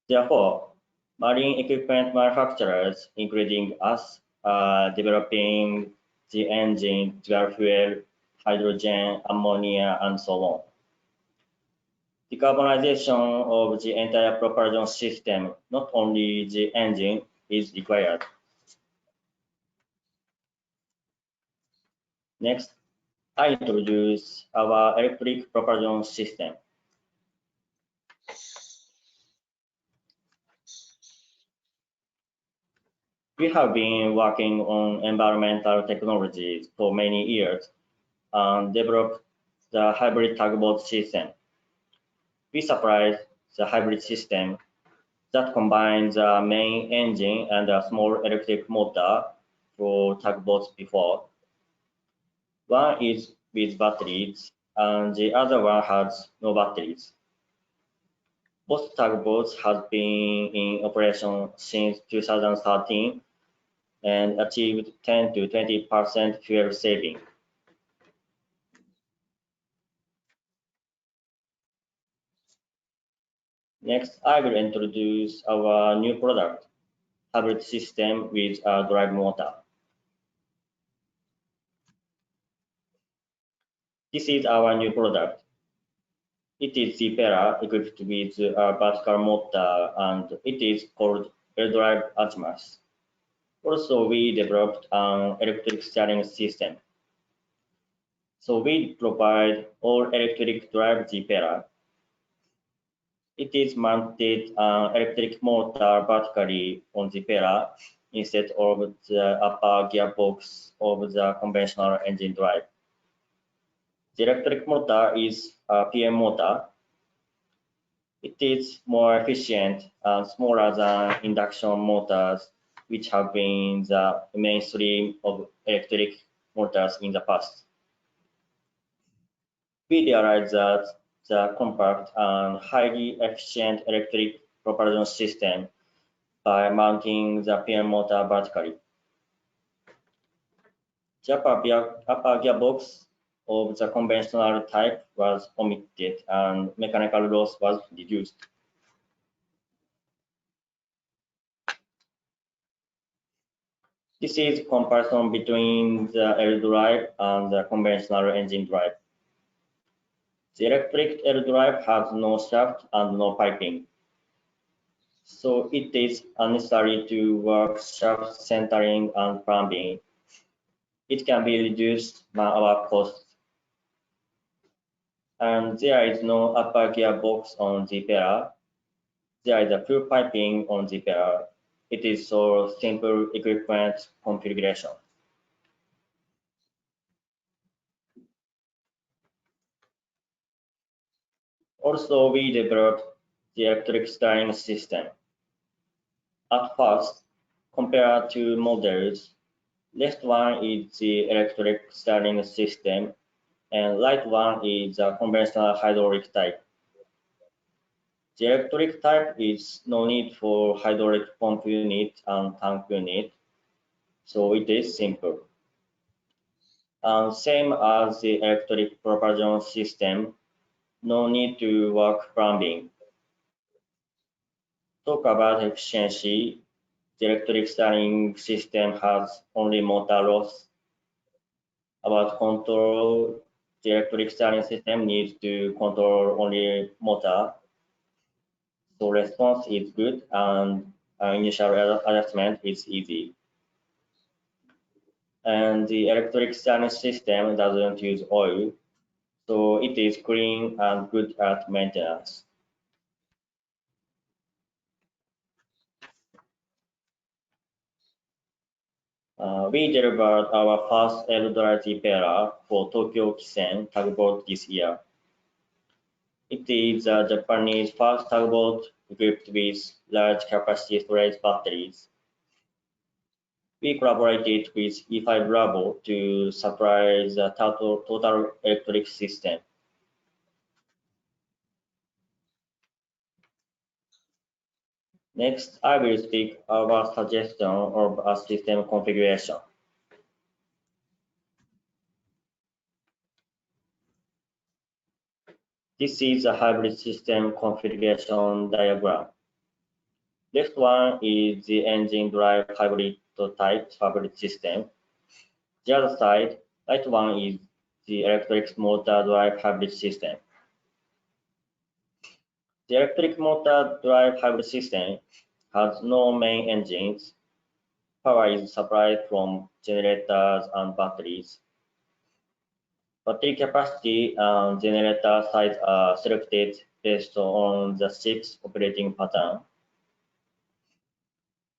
Therefore, marine equipment manufacturers, including us, are developing the engine, dual fuel, hydrogen, ammonia, and so on. Decarbonization of the entire propulsion system, not only the engine, is required. Next, I introduce our electric propulsion system. We have been working on environmental technologies for many years and developed the hybrid tugboat system. We supply the hybrid system that combines the main engine and a small electric motor for tugboats before. One is with batteries and the other one has no batteries. Both tugboats have been in operation since 2013 and achieved 10 to 20% fuel saving. Next, I will introduce our new product, hybrid system with a drive motor. This is our new product. It is Zipera equipped with a vertical motor and it is called L-Drive Azimuth. Also, we developed an electric steering system. So we provide all electric drive Zipera. It is mounted an electric motor vertically on Zipera instead of the upper gearbox of the conventional engine drive. The electric motor is a PM motor. It is more efficient and smaller than induction motors, which have been the mainstream of electric motors in the past. We realized that the compact and highly efficient electric propulsion system by mounting the PM motor vertically. The upper gearbox of the conventional type was omitted and mechanical loss was reduced. This is comparison between the L drive and the conventional engine drive. The electric L drive has no shaft and no piping. So it is unnecessary to work shaft centering and plumbing. It can be reduced man-hour cost. And there is no upper gearbox on Zipera. There is a full piping on Zipera. It is so simple equipment configuration. Also, we developed the electric steering system. At first, compared to models, left one is the electric steering system and right one is the conventional hydraulic type. The electric type is no need for hydraulic pump unit and tank unit, so it is simple. And same as the electric propulsion system, no need to work plumbing. Talk about efficiency. The electric steering system has only motor loss. About control, the electric steering system needs to control only motor. So response is good and initial adjustment is easy. and the electric steering system doesn't use oil, so it is clean and good at maintenance. We delivered our first air-dry G-Pera for Tokyo Kisen tugboat this year. It is a Japanese first tugboat equipped with large capacity storage batteries. We collaborated with E5 Bravo to supply the total electric system. Next, I will speak about suggestion of a system configuration. This is a hybrid system configuration diagram. Left one is the engine drive hybrid type hybrid system. The other side, right one is the electric motor drive hybrid system. The electric motor drive hybrid system has no main engines. Power is supplied from generators and batteries. Battery capacity and generator size are selected based on the ship's operating pattern.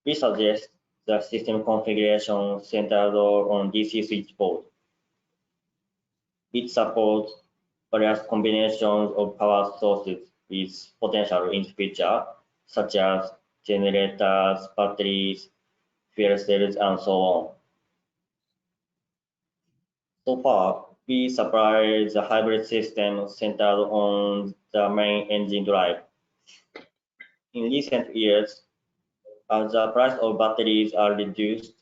We suggest the system configuration centered on DC switchboard. It supports various combinations of power sources with potential in the future, such as generators, batteries, fuel cells, and so on. So far, we supply the hybrid system centered on the main engine drive. In recent years, as the price of batteries are reduced,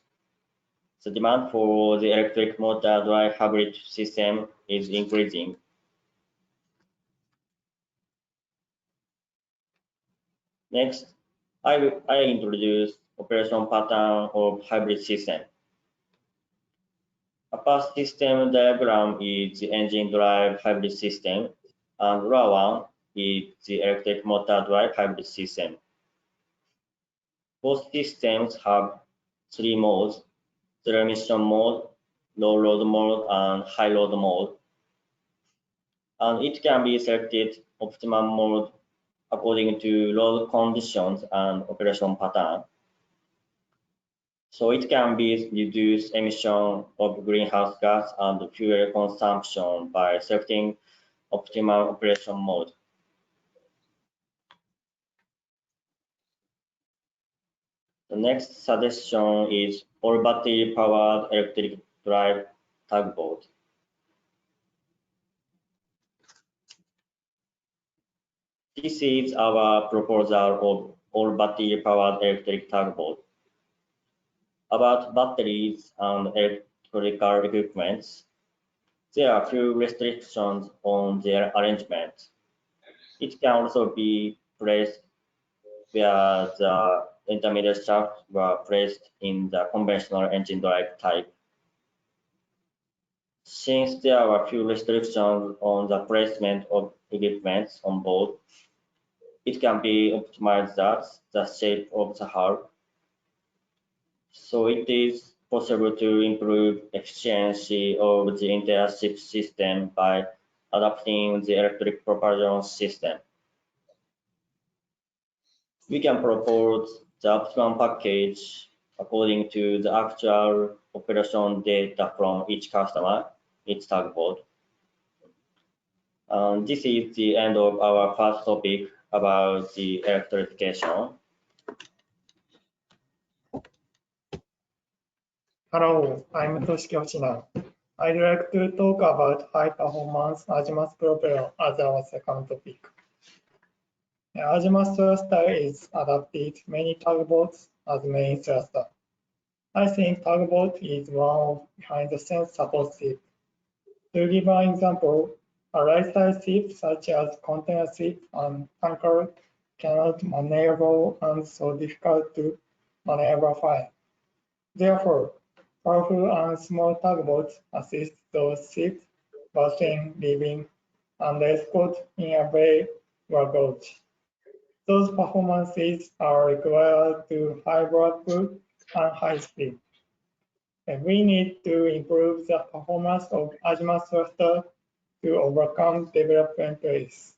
the demand for the electric motor drive hybrid system is increasing. Next, I introduce operation pattern of hybrid system. Upper system diagram is the engine drive hybrid system, and lower one is the electric motor drive hybrid system. Both systems have three modes: zero emission mode, low load mode, and high load mode. And it can be selected optimum mode according to load conditions and operation pattern. So it can be reduce emission of greenhouse gas and fuel consumption by selecting optimal operation mode. The next suggestion is all battery powered electric drive tugboat. This is our proposal of all battery powered electric tugboat. About batteries and electrical equipment, there are few restrictions on their arrangement. It can also be placed where the intermediate shafts were placed in the conventional engine drive type. Since there are few restrictions on the placement of equipment on board, it can be optimized as the shape of the hull. So it is possible to improve efficiency of the entire ship system by adapting the electric propulsion system. We can propose the optimum package according to the actual operation data from each customer, each tugboat. This is the end of our first topic about the electrification. Hello, I'm Toshiki Hoshina. I'd like to talk about high-performance azimuth propeller as our second topic. The azimuth thruster is adapted many tugboats as main thruster. I think tugboat is one of behind-the-scenes support ship. To give an example, a right-size ship such as container ship and tanker cannot maneuver and so difficult to maneuver fine. Therefore, powerful and small tugboats assist those ships passing, leaving, and escort in a bay or gauge. Those performances are required to high output and high speed. And we need to improve the performance of Ajima thruster to overcome development race.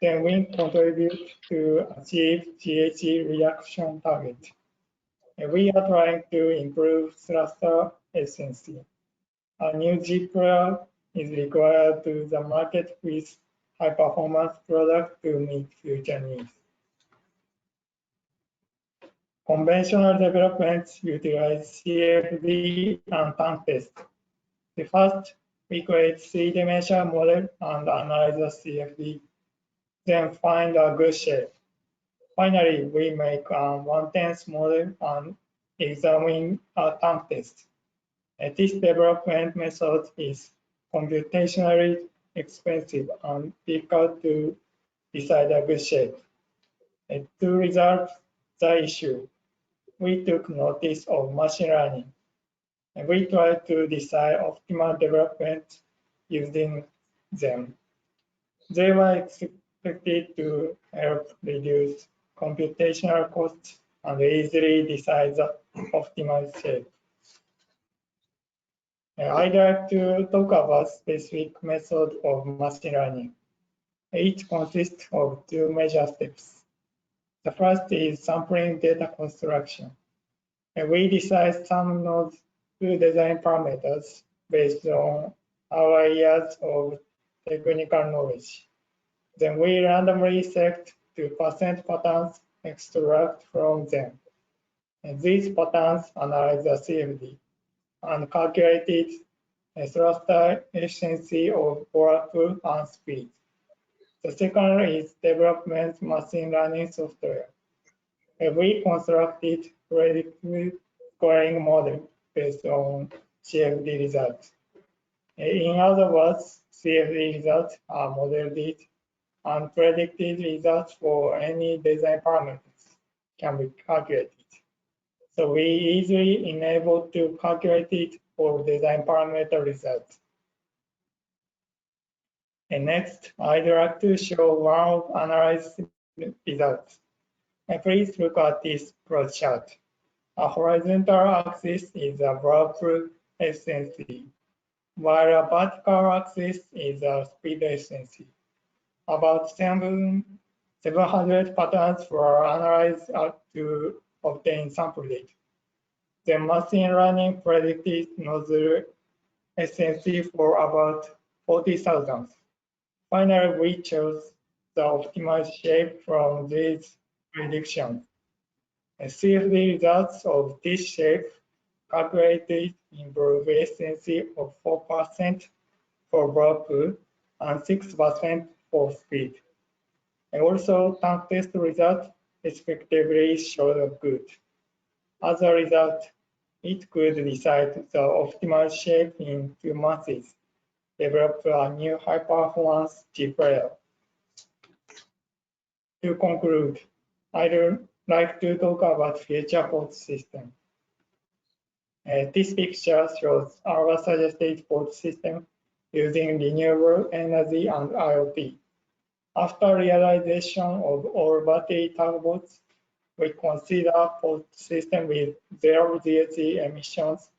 Then we contribute to achieve GHG reduction target. And we are trying to improve thruster efficiency. A new G player is required to the market with high performance product to meet future needs. Conventional developments utilize CFD and tank test. The first, we create three-dimensional model and analyze the CFD, then find a good shape. Finally, we make a 1/10 model and examine a tank test. This development method is computationally expensive and difficult to decide a good shape. To resolve the issue, we took notice of machine learning, and we tried to decide optimal development using them. They were expected to help reduce computational costs and easily decide the optimal shape. I'd like to talk about specific method of machine learning. Each consists of two major steps. The first is sampling data construction. And we decide some nodes to design parameters based on our years of technical knowledge. Then we randomly select 2% patterns, extract from them. And these patterns analyze the CFD and calculated thruster efficiency of workflow and speed. The second is development machine learning software. We constructed predictive scoring model based on CFD results. In other words, CFD results are modeled and predicted results for any design parameters can be calculated. So we easily enable to calculate it for design parameter results. And next, I'd like to show one of analyzed results. And please look at this plot chart. A horizontal axis is a whirlpool efficiency, while a vertical axis is a speed efficiency. About 700 patterns were analyzed to obtain sample data. The machine learning predicted nozzle efficiency for about 40,000. Finally, we chose the optimal shape from these predictions. CFD results of this shape calculated improve efficiency of 4% for whirlpool and 6% for speed. And also, tank test results effectively showed good. As a result, it could decide the optimal shape in 2 months, develop a new high-performance G-player. To conclude, I'd like to talk about future port system. This picture shows our suggested port system using renewable energy and IoT. After realization of all battery tugboats, we consider port system with zero GHG emissions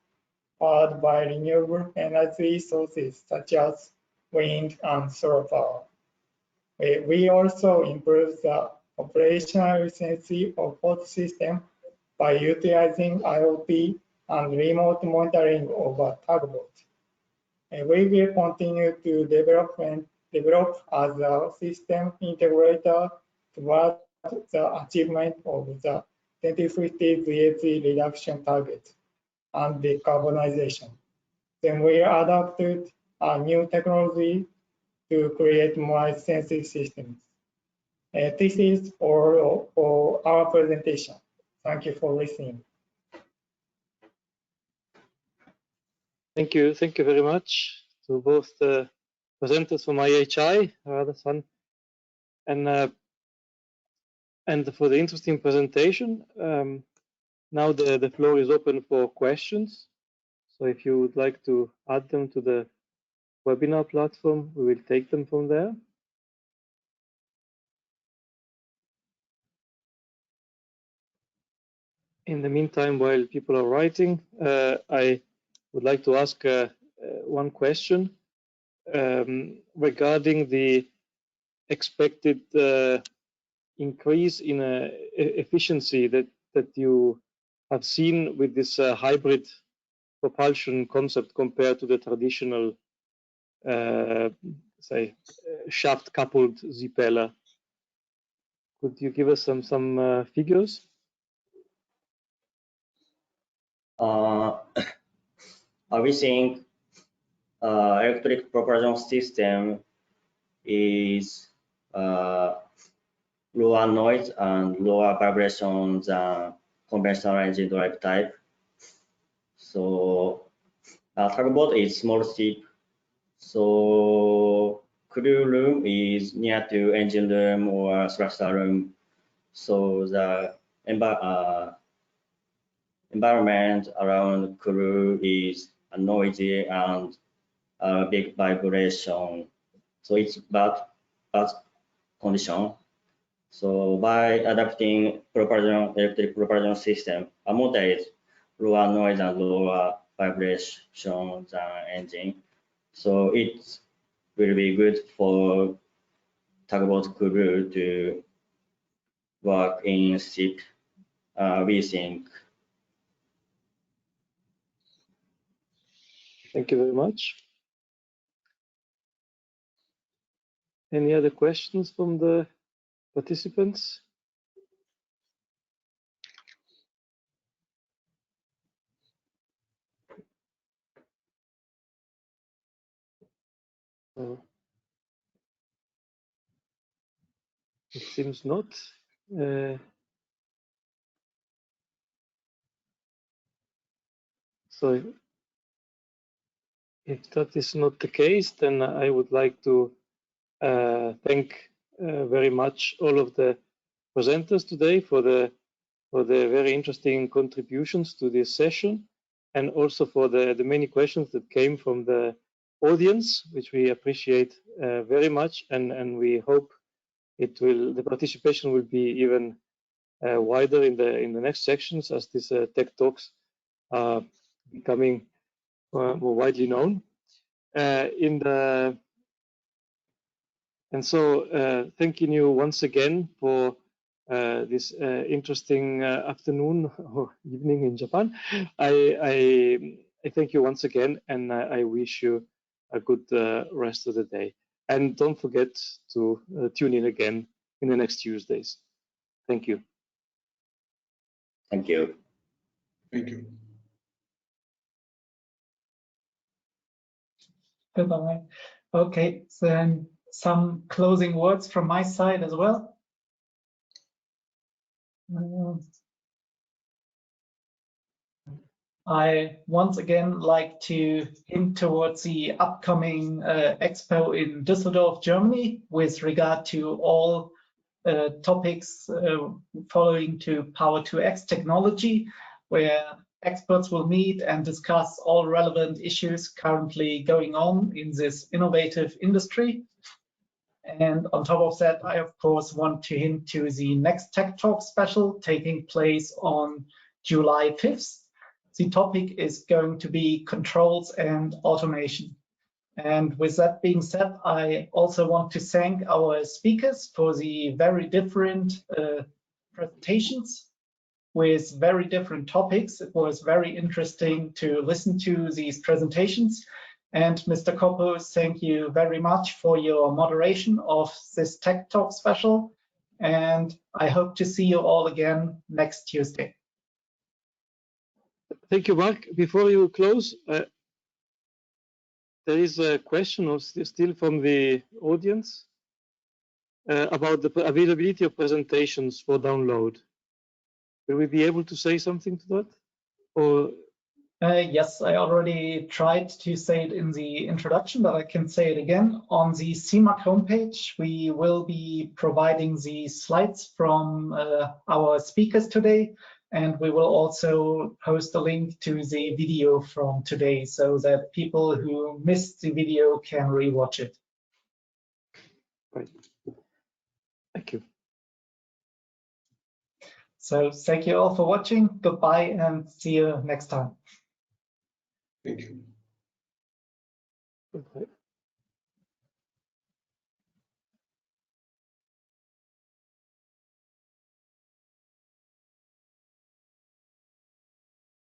powered by renewable energy sources such as wind and solar power. We also improve the operational efficiency of port system by utilizing IoT and remote monitoring of a tugboat. We will continue to develop as a system integrator toward the achievement of the 2050 GHG reduction target and decarbonization. Then we adopted a new technology to create more sensitive systems. This is all for our presentation. Thank you for listening. Thank you very much to both the presenters from IHI, Harada-san, and for the interesting presentation. Now the floor is open for questions. So if you would like to add them to the webinar platform, we will take them from there. in the meantime, while people are writing, I would like to ask one question regarding the expected increase in efficiency that you have seen with this hybrid propulsion concept compared to the traditional, say, shaft-coupled Z-Peller. Could you give us some figures? We think electric propulsion system is lower noise and lower vibration than conventional engine drive type. So tugboat is small ship, so crew room is near to engine room or thruster room. So the environment around crew is noisy and big vibration. So it's bad condition. So by adapting electric propulsion system, a motor is lower noise and lower vibration than engine. So it will be good for tugboat crew to work in ship, we think. Thank you very much. Any other questions from the participants? It seems not. So if that is not the case, then I would like to thank very much all of the presenters today for the very interesting contributions to this session, and also for the many questions that came from the audience, which we appreciate very much, and we hope the participation will be even wider in the next sections as these tech talks are becoming more widely known. And so thanking you once again for this interesting afternoon or evening in Japan. I thank you once again, and I wish you a good rest of the day. And don't forget to tune in again in the next Tuesdays. Thank you. Thank you. Thank you. Goodbye. Okay, then some closing words from my side as well. I once again like to hint towards the upcoming expo in Düsseldorf, Germany, with regard to all topics following to Power-to-X technology, where experts will meet and discuss all relevant issues currently going on in this innovative industry. And on top of that, I of course want to hint to the next Tech Talk special taking place on July 5th. The topic is going to be controls and automation. And with that being said, I also want to thank our speakers for the very different presentations with very different topics. It was very interesting to listen to these presentations. And Mr. Koppo, thank you very much for your moderation of this Tech Talk special. And I hope to see you all again next Tuesday. Thank you, Mark. Before you close, there is a question still from the audience about the availability of presentations for download. Will we be able to say something to that? Or yes, I already tried to say it in the introduction, but I can say it again. On the CIMAC homepage, we will be providing the slides from our speakers today, and we will also post a link to the video from today so that people who missed the video can rewatch it. Right. Thank you. So thank you all for watching. Goodbye and see you next time. Thank you. Okay.